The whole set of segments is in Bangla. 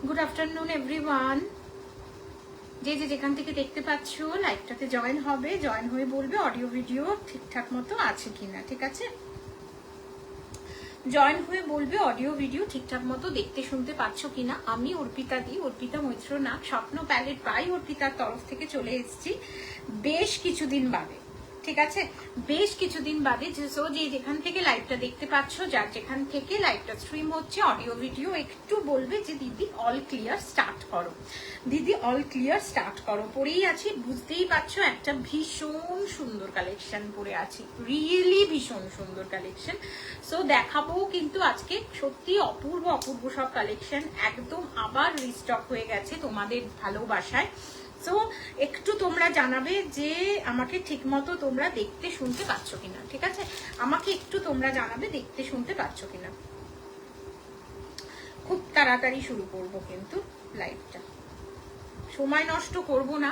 Good afternoon everyone. যে যেখান থেকে দেখতে পাচ্ছ লাইভটাতে জয়েন হবে, জয়েন হয়ে বলবে অডিও ভিডিও ঠিকঠাক মতো আছে কিনা। ঠিক আছে, জয়েন হয়ে বলবে অডিও ভিডিও ঠিকঠাক মতো দেখতে শুনতে পাচ্ছ কিনা। আমি অর্পিতা দি, অর্পিতা মৈত্র নাগ, স্বপ্ন প্যালেট বাই অর্পিতার তরফ থেকে চলে এসেছি বেশ কিছুদিন বাদে। ঠিক আছে, বেশ কিছুদিন বাদে। সো যে যেখান থেকে লাইভটা দেখতে পাচ্ছ, যার যেখান থেকে লাইভটা স্ট্রিম হচ্ছে অডিও ভিডিও, একটু বলবে যে দিদি অল ক্লিয়ার স্টার্ট করো, দিদি অল ক্লিয়ার স্টার্ট করো। পরেই আছি, বুঝতেই পারছো একটা ভীষণ সুন্দর কালেকশন পরে আছি, রিয়েলি ভীষণ সুন্দর কালেকশন। সো দেখাবো কিন্তু আজকে সত্যি অপূর্ব অপূর্ব সব কালেকশন একদম আবার রিস্টক হয়ে গেছে তোমাদের ভালোবাসায়। সো একটু তোমরা জানাবে যে আমাকে ঠিক মতো তোমরা দেখতে শুনতে পাচ্ছ কিনা। ঠিক আছে, আমাকে একটু তোমরা জানাবে দেখতে শুনতে পাচ্ছ কিনা। খুব তাড়াতাড়ি শুরু করব কিন্তু লাইভটা, সময় নষ্ট করব না।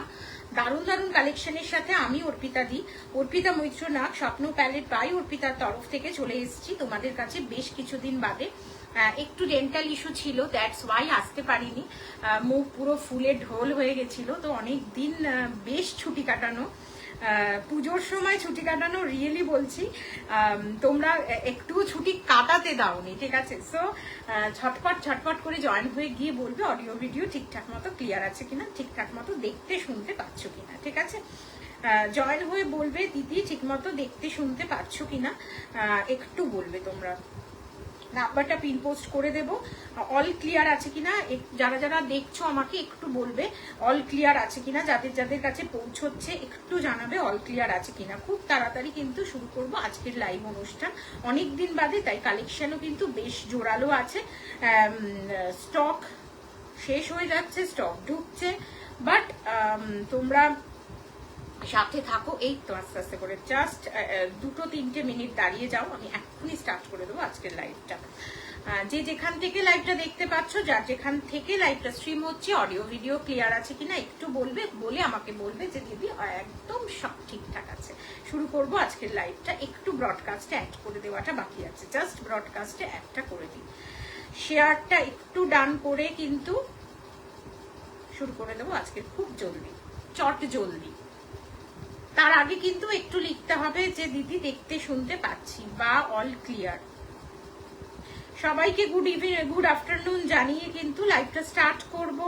দারুণ দারুণ কালেকশনের সাথে আমি অর্পিতা দি, অর্পিতা মৈত্র নাগ, স্বপ্ন প্যালেট বাই অর্পিতার তরফ থেকে চলে এসেছি তোমাদের কাছে বেশ কিছুদিন বাদে। একটু ডেন্টাল ইস্যু ছিল, দ্যাটস ওয়াই আসতে পারিনি। মুখ পুরো ফুলে ঢোল হয়ে গেছিল, তো অনেক দিন বেশ ছুটি কাটানো, পুজোর সময় ছুটি কাটানো, রিয়েলি বলছি তোমরা একটু ছুটি কাটাতে দাওনি। ঠিক আছে, সো ঝটপট ঝটপট করে জয়েন হয়ে গিয়ে বলবে অডিও ভিডিও ঠিকঠাক মতো ক্লিয়ার আছে কিনা, ঠিকঠাক মতো দেখতে শুনতে পাচ্ছ কিনা। ঠিক আছে, জয়েন হয়ে বলবে দিদি ঠিক মতো দেখতে শুনতে পাচ্ছ কিনা, একটু বলবে তোমরা। নাম্বারটা পিন পোস্ট করে দেব, অল ক্লিয়ার আছে কিনা যারা যারা দেখছো আমাকে একটু বলবে অল ক্লিয়ার আছে কিনা, যাদের যাদের কাছে পৌঁছচ্ছে একটু জানাবে অল ক্লিয়ার আছে কিনা। খুব তাড়াতাড়ি কিন্তু শুরু করব আজকের লাইভ অনুষ্ঠান, অনেক দিন বাদে, তাই কালেকশনও কিন্তু বেশ জোরালো আছে। স্টক শেষ হয়ে যাচ্ছে, স্টক ঢুকছে, বাট তোমরা সাথে থাকো। এই তো আস্তে আস্তে করে জাস্ট 2-3 মিনিট দাঁড়িয়ে যাও, আমি এক্ষুনি স্টার্ট করে দেবো আজকের লাইভটা। যে যেখান থেকে লাইভটা দেখতে পাচ্ছ, যার যেখান থেকে লাইভটা স্ট্রিম হচ্ছে অডিও ভিডিও ক্লিয়ার আছে কিনা একটু বলবে, বলে আমাকে বলবে যে দিদি একদম সব ঠিকঠাক আছে। শুরু করব আজকের লাইভটা। একটু ব্রডকাস্টে অ্যাড করে দেওয়াটা বাকি আছে, জাস্ট ব্রডকাস্টে অ্যাডটা করে দিই, শেয়ারটা একটু ডান করে কিন্তু শুরু করে দেবো আজকে খুব জলদি, চট জলদি। তার আগে কিন্তু একটু লিখতে হবে যে দিদি দেখতে শুনতে পাচ্ছি বা অল ক্লিয়ার। সবাইকে গুড ইভিনিং, গুড আফটারনুন জানিয়ে কিন্তু লাইভটা স্টার্ট করব।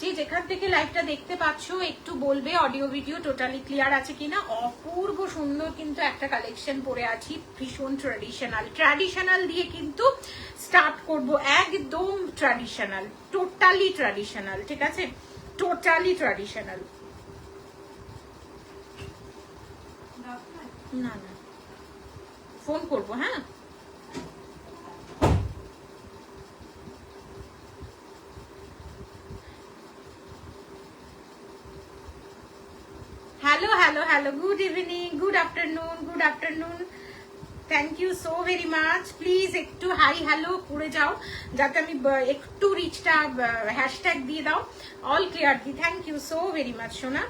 যে যেখান থেকে লাইভটা দেখতে পাচ্ছ একটু বলবে অডিও ভিডিও টোটালি ক্লিয়ার আছে কিনা। অপূর্ব সুন্দর কিন্তু একটা কালেকশন পরে আছি, ভীষণ ট্র্যাডিশনাল দিয়ে কিন্তু স্টার্ট করব, একদম ট্র্যাডিশনাল, টোটালি ট্র্যাডিশনাল। ঠিক আছে, টোটালি ট্র্যাডিশনাল। না না, ফোন করবো। হ্যাঁ, hello hello hello, good evening, good afternoon, good afternoon. Thank you so very much. Please একটু হাই হ্যালো করে যাও, যাতে আমি একটু রিচটা হ্যাশট্যাগ দিয়ে দাও অল ক্লিয়ার দি। Thank you so very much সোনা।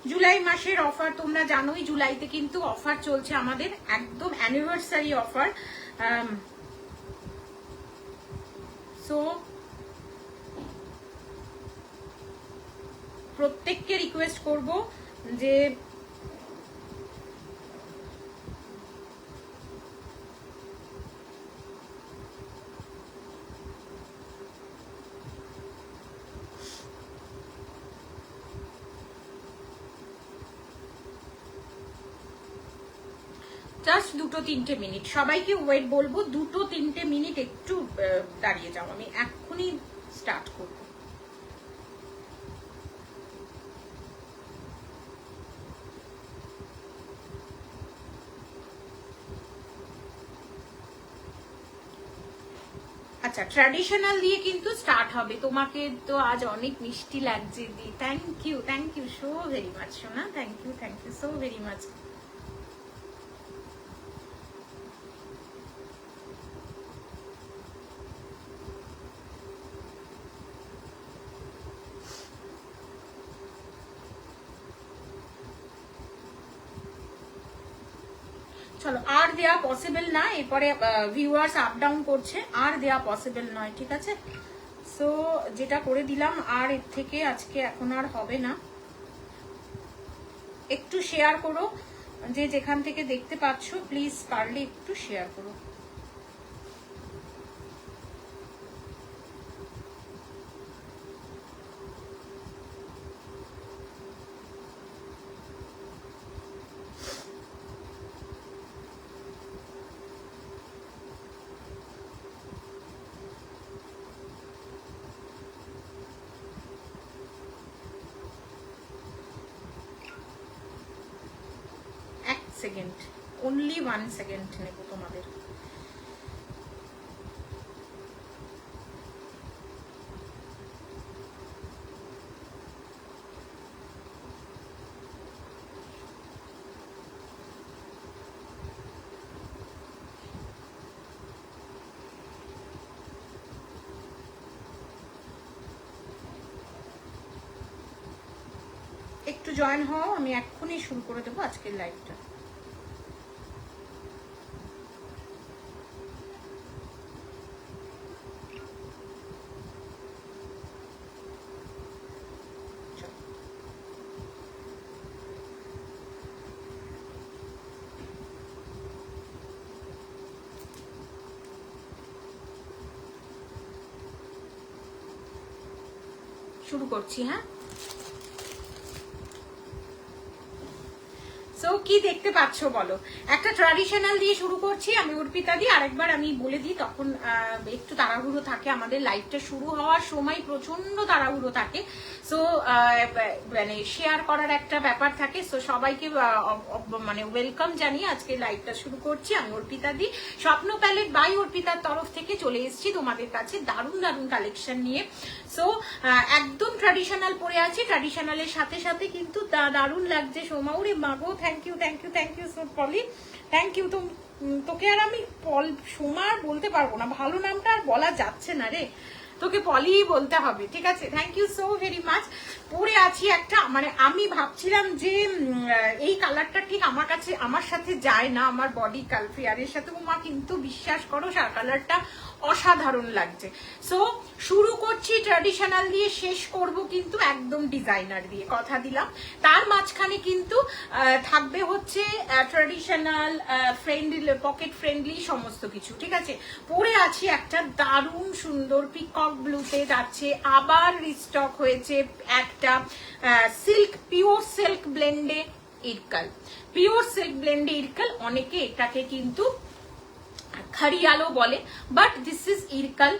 জুলাই মাসের অফার তোমরা জানোই, জুলাইতে কিন্তু অফার চলছে আমাদের, একদম অ্যানিভার্সারি অফার। সো প্রত্যেককে রিকোয়েস্ট করব যে জাস্ট 2-3 মিনিট সবাইকে ওয়েট বলবো, 2-3 মিনিট একটু দাঁড়িয়ে যাও, আমি এক্ষুনি স্টার্ট করব। আচ্ছা, ট্র্যাডিশনাল দিয়ে কিন্তু স্টার্ট হবে। তোমাকে তো আজ অনেক মিষ্টি লাগছে দি, thank you so very much সোনা, thank you so very much. চলো, আর দেয়া পসিবল না, এরপরে ভিউয়ার্স আপ ডাউন করছে, আর দেয়া পসিবল নয়, ঠিক আছে? সো যেটা করে দিলাম, আর এর থেকে আজকে এখন আর হবে না। একটু শেয়ার করো, যে যেখান থেকে দেখতে পাচ্ছ প্লিজ পারলে একটু শেয়ার করো। সেকেন্ড, অনলি 1 সেকেন্ড নেব তোমাদের। একটু জয়েন হও, আমি এক্ষুনি শুরু করে দেবো আজকের লাইভটা। শুরু করছি, হ্যাঁ। সো কি দেখতে পাচ্ছ বলো? একটা ট্র্যাডিশনাল দিয়ে শুরু করছি আমি, অর্পিতা দি। আরেকবার আমি বলে দিই, তখন একটু তাড়াহুড়ো থাকে, আমাদের লাইভটা শুরু হওয়ার সময় প্রচন্ড তাড়াহুড়ো থাকে। সো মানে শেয়ার করার একটা ব্যাপার থাকে। সো সবাইকে মানে ওয়েলকাম জানিয়ে আজকে লাইভটা শুরু করছি। আমি অর্পিতা দি, স্বপ্ন প্যালেট বাই অর্পিতার তরফ থেকে চলে এসেছি তোমাদের কাছে দারুণ দারুণ কালেকশন নিয়ে। সো একদম ট্র্যাডিশনাল পরে আছি, ট্র্যাডিশনালের সাথে সাথে কিন্তু দারুণ লাগছে। সোমাউরে মাগো, thank you thank you thank you so Poli, thank you. তোকে আর আমি সোমা বলতে পারবো না, ভালো নামটা আর বলা যাচ্ছে না রে, তোকে পলি বলতে হবে, ঠিক আছে? Thank you so very much. পরে আছি একটা, মানে আমি ভাবছিলাম যে এই কালারটা ঠিক আমার কাছে, আমার সাথে যায় না, আমার বডি কালফেয়ারের সাথে। মা কিন্তু বিশ্বাস করো কালারটা অসাধারণ লাগছে। সো শুরু করছি ট্র্যাডিশনাল দিয়ে, শেষ করব কিন্তু একদম ডিজাইনার দিয়ে, কথা দিলাম। তার মাঝখানে কিন্তু থাকবে হচ্ছে ট্র্যাডিশনাল, ফ্রেন্ডলি, পকেট ফ্রেন্ডলি সমস্ত কিছু, ঠিক আছে? পরে আছি একটা দারুণ সুন্দর পিকক ব্লুতে যাচ্ছে, আবার রিস্টক হয়েছে একটা সিল্ক, পিওর সিল্ক ব্লেন্ডে ইরকাল, পিওর সিল্ক ব্লেন্ডে ইরকাল। অনেকে এটাকে কিন্তু খাড়িয়ালো বলে, বাট দিস ইজ ইরকাল।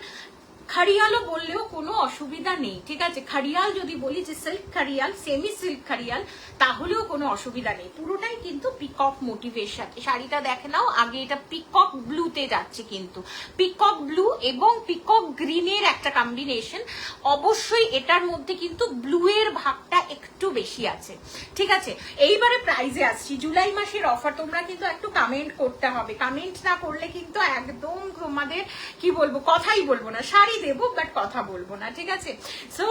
খাড়িয়ালো বললেও কোনো অসুবিধা নেই, ঠিক আছে? খাড়িয়াল যদি বলি যে সিল্ক খাড়িয়াল, সেমি সিল্ক খাড়িয়াল, তাহলেও কোনো অসুবিধা নেই। পুরোটাই কিন্তু পিকক মোটিভের সাথে। শাড়িটা দেখে নাও আগে, এটা পিকক ব্লুতে যাচ্ছে, কিন্তু পিকক ব্লু এবং পিকক গ্রিনের একটা কম্বিনেশন। অবশ্যই এটার মধ্যে কিন্তু ব্লু এর ভাগটা একটু বেশি আছে, ঠিক আছে? এইবারে প্রাইজে আসছি, জুলাই মাসের অফার। তোমরা কিন্তু একটু কমেন্ট করতে হবে, কমেন্ট না করলে কিন্তু একদম তোমাদের কি বলবো, কথাই বলবো না। শাড়ি দেবো বাট কথা বলবো না, ঠিক আছে? সো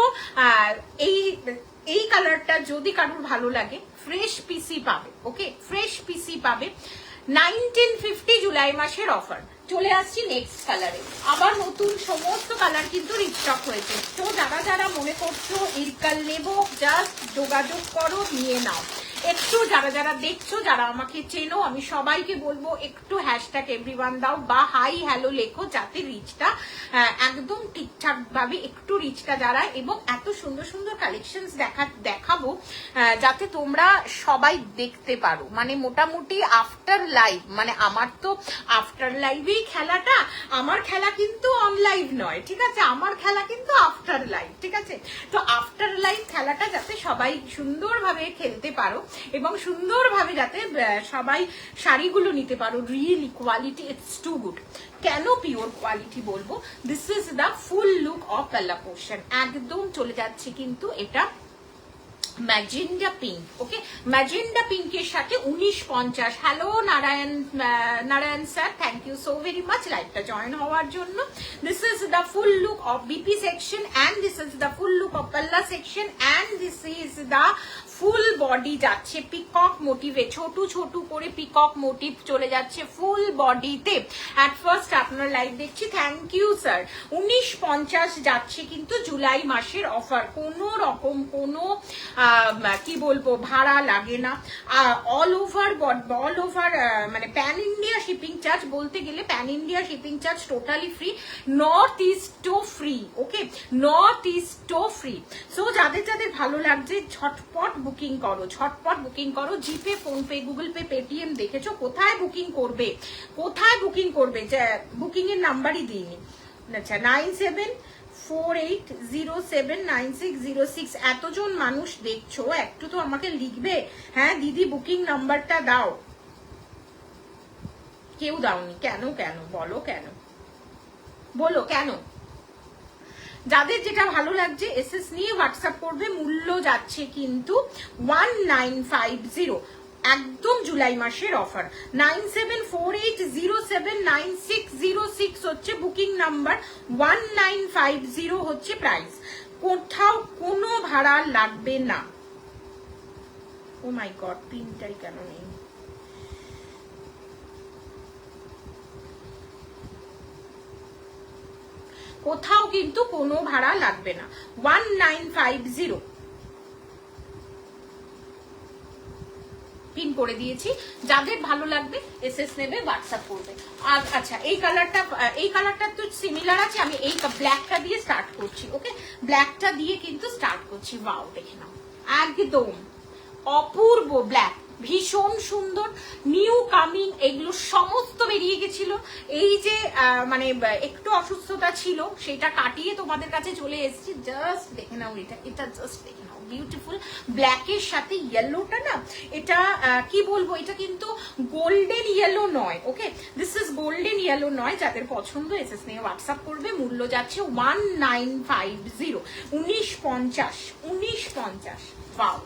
এই কালারটা যদি কারোর ভালো লাগে, ফ্রেশ পিসি পাবে, ওকে? ফ্রেশ পিসি পাবে। 1950 জুলাই মাসের অফার। চলে আসছি নেক্সট কালারে, আবার নতুন সমস্ত কালার কিন্তু রিস্টক হয়েছে। তো যারা যারা মনে করছো ইরকাল নেবো, জাস্ট যোগাযোগ করো, নিয়ে নাও। একটু যারা যারা দেখছো, যারা আমাকে চেনো, আমি সবাইকে বলবো একটু হ্যাশট্যাগ এভরিওয়ান দাও বা হাই হ্যালো লেখো, যাতে রিচটা একদম ঠিকঠাক ভাবে একটু রিচটা যারা, এবং এত সুন্দর সুন্দর কালেকশনস দেখাবো যাতে তোমরা সবাই দেখতে পারো। মানে মোটামুটি আফটার লাইভ, মানে আমার তো আফটার লাইভেই খেলাটা, আমার খেলা কিন্তু অন লাইভ নয়, ঠিক আছে? আমার খেলা কিন্তু আফটার লাইভ, ঠিক আছে? তো আফটার লাইভ খেলাটা যাতে সবাই সুন্দরভাবে খেলতে পারো এবং সুন্দরভাবে যাতে সবাই শাড়িগুলো নিতে পারো। Really quality it's too good. কেন পিওর কোয়ালিটি বলবো? This is the full look of পাল্লা পোর্শন। একদম চলে যাচ্ছে কিন্তু এটা ম্যাজেন্ডা পিঙ্ক, ওকে? ম্যাজেন্ডা পিঙ্কের সাথে 1950। Hello Narayan sir, thank you so very much লাইভটা জয়েন হওয়ার জন্য। This is the full look of BP section, and this is the full look of palla section, and this is the full body যাচ্ছে পিকক মোটিভে, ছোট ছোট করে পিকক মোটিভ চলে যাচ্ছে ফুল বডিতে। অ্যাট ফার্স্ট আপনার লাইভ দেখছি, থ্যাংক ইউ স্যার। 1950 যাচ্ছে কিন্তু জুলাই মাসের অফার, কোনো রকম কোনো কি বলবো ভাড়া লাগে না, অল ওভার মানে প্যান ইন্ডিয়া শিপিং চার্জ, বলতে গেলে pan India shipping charge totally free, north ইস্টও ফ্রি। ওকে, নর্থ ইস্টও ফ্রি। সো যাদের যাদের ভালো লাগছে ঝটপট বুকিং করো, ঝটপট বুকিং করো। জিপে, ফোনপে, গুগল পে, পেটিএম দেখেছো, কোথায় বুকিং করবে, কোথায় বুকিং করবে, বুকিং এর নাম্বারই দিইনি। আচ্ছা, 9748079606। এতজন মানুষ দেখছো, একটু তো আমাকে লিখবে, হ্যাঁ দিদি বুকিং নাম্বারটা দাও। কেউ দাওনি কেন? কেন বলো, কেন বলো কেন? যাদের যেটা ভালো লাগছে এসএস নিয়ে হোয়াটসঅ্যাপ করবে। মূল্য যাচ্ছে কিন্তু 1950, একদম জুলাই মাসের অফার। 9748079606 হচ্ছে বুকিং নাম্বার, 1950 হচ্ছে প্রাইস। কোথাও কোনো ভাড়া লাগবে না। ও মাই গড, পিনটাই কেন নেই? কোথাও কিন্তু কোনো ভাড়া লাগবে না, 1950 পিন করে দিয়েছি। যাদের ভালো লাগবে এসএস নেবে, হোয়াটসঅ্যাপ করবে। আর আচ্ছা, এই কালারটা তো সিমিলার আছে, আমি এই ব্ল্যাকটা দিয়ে স্টার্ট করছি। ওকে, ব্ল্যাকটা দিয়ে কিন্তু স্টার্ট করছি। ওয়াও, দেখে নাও, একদম অপূর্ব ব্ল্যাক, ভীষণ সুন্দর, নিউ কামিং, এগুলো সমস্ত বেরিয়ে গেছিল। এই যে মানে একটু অসুস্থতা ছিল, সেটা কাটিয়ে তোমাদের কাছে চলে এসেছি। জাস্ট দেখে নাও, এটা জাস্ট দেখে নাও, বিউটিফুল ব্ল্যাকের সাথে ইয়েলোটা না, এটা কি বলবো, এটা কিন্তু গোল্ডেন ইয়েলো নয়। ওকে, দিস ইজ গোল্ডেন ইয়েলো নয়। যাদের পছন্দ এসএস নিয়ে হোয়াটসঅ্যাপ করবে। মূল্য যাচ্ছে 1950, 1950। Wow,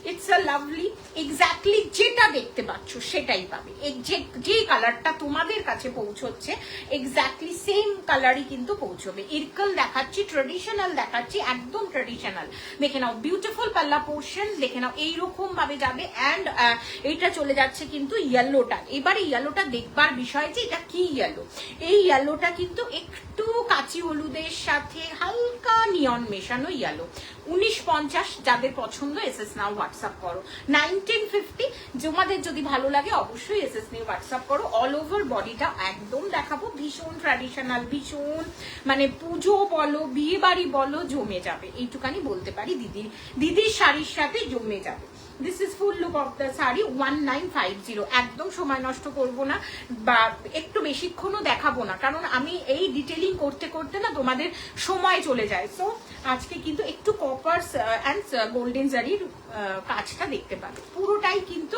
it's a lovely, exactly যেটা দেখতে পাচ্ছ সেটাই পাবে। যে কালারটা তোমাদের কাছে পৌঁছচ্ছে এক্স্যাক্টলি সেম কালারই কিন্তু পৌঁছবে। ইরকল দেখাচ্ছি, ট্রেডিশনাল দেখাচ্ছি, একদম ট্রেডিশনাল। দেখে নাও, বিউটিফুল পাল্লা পোর্শন, দেখে নাও এইরকম ভাবে যাবে। অ্যান্ড এইটা চলে যাচ্ছে কিন্তু ইয়েলোটা। এবারে ইয়েলোটা দেখবার বিষয় যে এটা কি ইয়েলো। এই ইয়েলোটা কিন্তু একটু কাঁচি হলুদের সাথে হালকা নিয়ন মেশানো ইয়েলো। 1950, যাদের পছন্দ এসএস নাও হোয়াটসঅ্যাপ করো। 1950 তোমাদের যদি ভালো লাগে অবশ্যই এসএস নিয়ে হোয়াটসঅ্যাপ করো। অল ওভার বডিটা একদম দেখাবো, ভীষণ ট্র্যাডিশনাল, ভীষণ মানে পুজো বলো, বিয়ে বাড়ি বলো, জমে যাবে, এইটুকানি বলতে পারি। দিদির শাড়ির সাথে জমে যাবে। This is full look of the sari, 1950। একদম সময় নষ্ট করব না, বা একটু বেশিক্ষণও দেখাবো না, কারণ আমি এই ডিটেলিং করতে করতে না তোমাদের সময় চলে যায়। সো আজকে কিন্তু একটু কপার অ্যান্ড গোল্ডেন জারির কাজটা দেখতে পাবে, পুরোটাই কিন্তু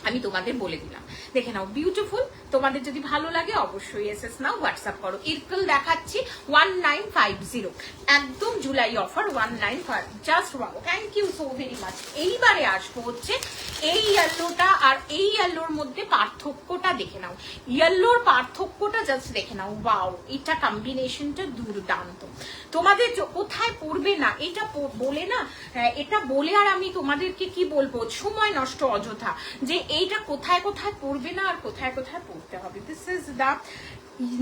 আমি তোমাদের বলে দিলাম। দেখে নাও, বিউটিফুল। তোমাদের যদি ভালো লাগে অবশ্যই এসএস নাও হোয়াটসঅ্যাপ করো। ইরকল দেখাচ্ছি 1950, একদম July offer 1950। Just wow, thank you so very much. এইবারে আসবো হচ্ছে এই ইয়েলোটা আর এই ইয়েলোর মধ্যে পার্থক্যটা দেখে নাও। ইয়েলোর পার্থক্যটা জাস্ট দেখে নাও। ওয়াও, এটা কম্বিনেশনটা দুর্দান্ত। তোমাদের কোথায় পড়বে না এটা বলে না, এটা বলে আর আমি তোমাদেরকে কি বলবো, সময় নষ্ট অযথা, যে এইটা কোথায় কোথায় পড়বে না আর কোথায় কোথায় পড়তে হবে। This is the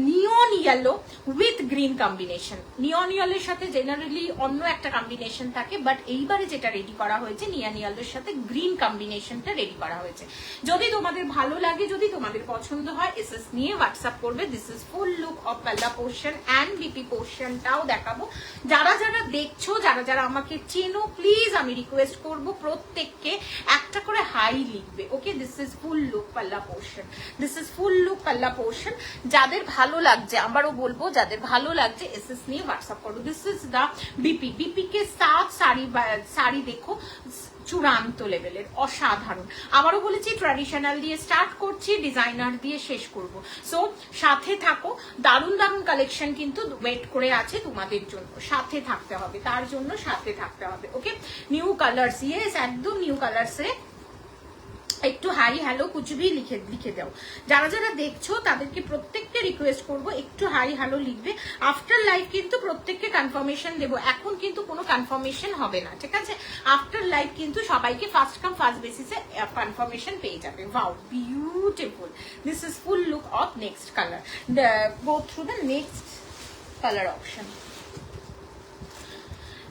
neon yellow with green combination. Neon ইয়েলোর সাথে জেনারেলি অন্য একটা কম্বিনেশন থাকে, বাট এইবারে যেটা রেডি করা হয়েছে নিয়ন ইয়েলোর সাথে গ্রিন কম্বিনেশনটা রেডি করা হয়েছে। যদি তোমাদের ভালো লাগে, যদি তোমাদের পছন্দ হয় এসএস নিয়ে হোয়াটসঅ্যাপ করবে। This is full look of পাল্লা পোর্শন অ্যান্ড বিপি পোর্শনটাও দেখাবো। যারা যারা দেখছো, যারা যারা আমাকে চেনো, প্লিজ আমি রিকোয়েস্ট করব প্রত্যেককে একটা করে হাই লিখবে। ওকে, দিস ইজ ফুল লুক পাল্লা portion, this is full look পাল্লা পোর্শন। যাদের ভালো লাগছে, আবারও বলবো, যাদের ভালো লাগছে এসএস নিয়ে হোয়াটসঅ্যাপ করো। দিস ইজ দা বিপি কে সাথ শাড়ি দেখো, চূড়ান্ত লেভেলের, অসাধারণ। আবারও বলেছি, ট্র্যাডিশনাল দিয়ে স্টার্ট করছি, ডিজাইনার দিয়ে শেষ করব। সো সাথে থাকো, দারুণ দারুণ কালেকশন কিন্তু ওয়েট করে আছে তোমাদের জন্য। সাথে থাকতে হবে, তার জন্য সাথে থাকতে হবে। ওকে, নিউ কালার্স, ইয়েস একদম নিউ কালার্সে একটু হাই হ্যালো কুচবি লিখে দাও। যারা যারা দেখছো তাদেরকে প্রত্যেককে রিকোয়েস্ট করব একটু হাই হ্যালো লিখবে। আফটার লাইভ কিন্তু প্রত্যেককে কনফার্মেশন দেবো, এখন কিন্তু কোনো কনফার্মেশন হবে না, ঠিক আছে? আফটার লাইভ কিন্তু সবাইকে ফার্স্ট কাম ফার্স্ট বেসিসে কনফার্মেশন পেয়ে যাবে। Wow beautiful, this is full look of next colour. Go through the next colour option.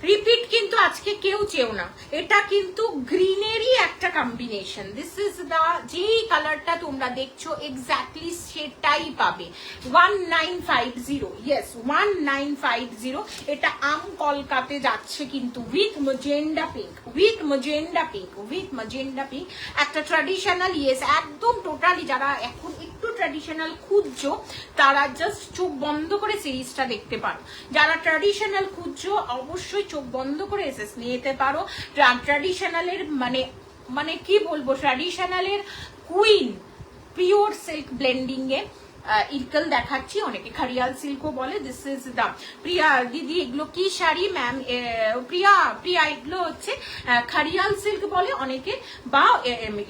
Repeat কিন্তু আজকে কেউ চেও না, এটা কিন্তু গ্রিনেরই একটা কম্বিনেশন। দিস ইজ দা, যেই কালারটা তোমরা দেখছো এক্স্যাক্টলি সেটাই পাবে। 1950, ইয়েস 1950। এটা আম কলকাতে যাচ্ছে কিন্তু with magenta pink, with magenta pink, with magenta pink. একটা ট্র্যাডিশনাল, ইয়েস একদম টোটালি। যারা এখন একটু ট্র্যাডিশনাল খুঁজছো তারা জাস্ট চোখ বন্ধ করে সিরিজটা দেখতে পারো। যারা ট্র্যাডিশনাল খুঁজছো অবশ্যই চোখ বন্ধ করে এসএস নিয়ে যেতে পারো। ট্র্যাডিশনালের মানে কি বলবো, ট্র্যাডিশনালের কুইন পিওর সিল্ক ব্লেন্ডিং এ ইরকল দেখাচ্ছি, অনেকে খারিয়াল সিল্কও বলে। দিস ইজ দা প্রিয়া দিদি, এগুলো কি শাড়ি ম্যাম? প্রিয়া এগুলো হচ্ছে খারিয়াল সিল্ক বলে অনেকে, বা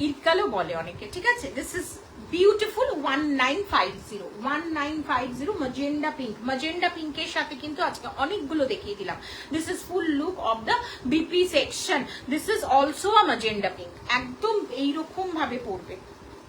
ইরকলও বলে অনেকে, ঠিক আছে? This is beautiful 1950, 1950 magenta pink. Magenta পিঙ্কের সাথে কিন্তু আজকে অনেকগুলো দেখিয়ে দিলাম। This is full look of the BP section. This is also a magenta pink. একদম এইরকম ভাবে পড়বে,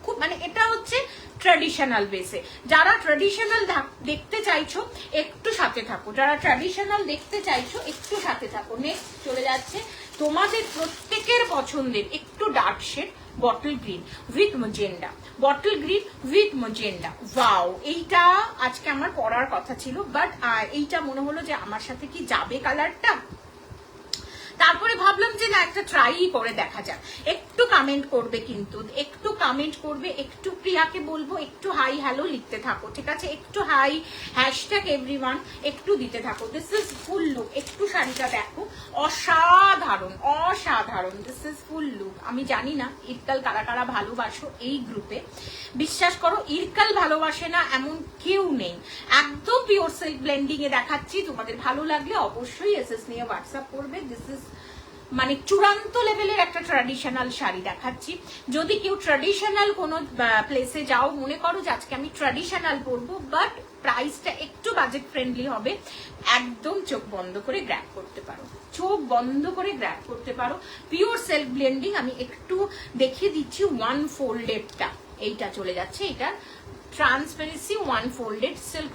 খুব মানে এটা হচ্ছে ট্র্যাডিশনাল বেসে। যারা ট্র্যাডিশনাল দেখতে চাইছো একটু সাথে থাকো, যারা ট্র্যাডিশনাল দেখতে চাইছো একটু সাথে থাকো। নেক্সট চলে যাচ্ছে তোমাদের প্রত্যেকের পছন্দের একটু dark shade bottle green with magenta, bottle green with magenta. Wow, এইটা আজকে আমার পরার কথা ছিল, বাট এইটা মনে হলো যে আমার সাথে কি যাবে কালারটা। তারপরে ভাবলাম যে না, একটা ট্রাই করে দেখা যাক। একটু কমেন্ট করবে কিন্তু, একটু কমেন্ট করবে, একটু প্রিয়াকে বলবো একটু হাই হ্যালো লিখতে থাকো, ঠিক আছে? একটু হাই হ্যাশট্যাগ এভরিওয়ান একটু দিতে থাকো। This is full look. একটু শাড়িটা দেখো, অসাধারণ অসাধারণ। This is full look. আমি জানি না ইরকল কারা কারা ভালোবাসো এই গ্রুপে, বিশ্বাস করো ইরকল ভালোবাসে না এমন কেউ নেই। একদম পিওর সিল্ক ব্লেন্ডিং এ দেখাচ্ছি, তোমাদের ভালো লাগলে অবশ্যই এসএস নিয়ে হোয়াটসঅ্যাপ করবে। দিস ইজ মানে চূড়ান্ত লেভেলের একটা ট্র্যাডিশনাল শাড়ি দেখাচ্ছি। যদি কেউ ট্র্যাডিশনাল কোনো প্লেসে যাও, মনে করো যে আজকে আমি ট্র্যাডিশনাল পরবো বাট প্রাইসটা একটু বাজেট ফ্রেন্ডলি হবে, একদম চোখ বন্ধ করে গ্র্যাব করতে পারো, চোখ বন্ধ করে গ্র্যাব করতে পারো। পিওর সেলফ ব্লেন্ডিং আমি একটু দেখিয়ে দিচ্ছি। ওয়ান ফোল্ডেডটা এইটা চলে যাচ্ছে, এটা ট্রান্সপারেন্সি ওয়ান ফোল্ডেড সিল্ক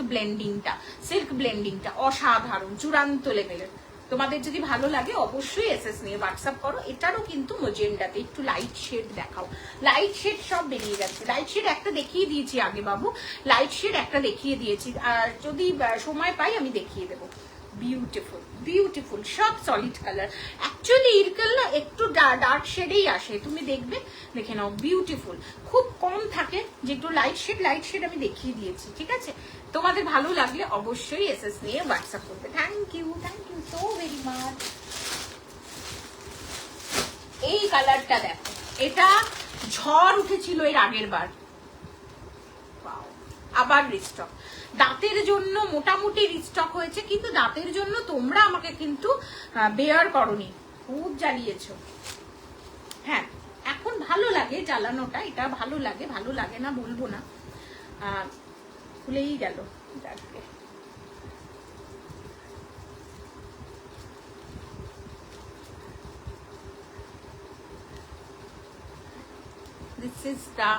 ব্লেন্ডিংটা অসাধারণ, চূড়ান্ত লেভেলের। তোমাদের যদি ভালো লাগে অবশ্যই এসএস নিয়ে হোয়াটসঅ্যাপ করো। এটারও কিন্তু মজেন্ডাতে একটু লাইট শেড দেখাও। লাইট শেড সব বেরিয়ে যাচ্ছে। লাইট শেড একটা দেখিয়ে দিয়েছি আগে বাবু, লাইট শেড একটা দেখিয়ে দিয়েছি, আর যদি সময় পাই আমি দেখিয়ে দেবো। বিউটিফুল বিউটিফুল, সব সলিড কালার। অ্যাকচুয়ালি ইরকল না একটু ডার্ক শেডেই আসে, তুমি দেখবে, দেখে নাও। বিউটিফুল, খুব কম থাকে যে একটু লাইট শেড আমি দেখিয়ে দিয়েছি, ঠিক আছে? তোমাদের ভালো লাগলে অবশ্যই এসএস নিয়ে হোয়াটসঅ্যাপ করবে। Thank you so very much. এই কালারটা দেখো, এটা ঝড় উঠেছিল এর আগের বার, আবার রিস্টক। দাঁতের জন্য মোটামুটি রিস্টক হয়েছে, কিন্তু দাঁতের জন্য তোমরা আমাকে কিন্তু বেয়ার করনি, খুব জ্বালিয়েছো। হ্যাঁ, এখন ভালো লাগে জ্বালানোটা, এটা ভালো লাগে না বলবো না, ভুলেই গেল। This is the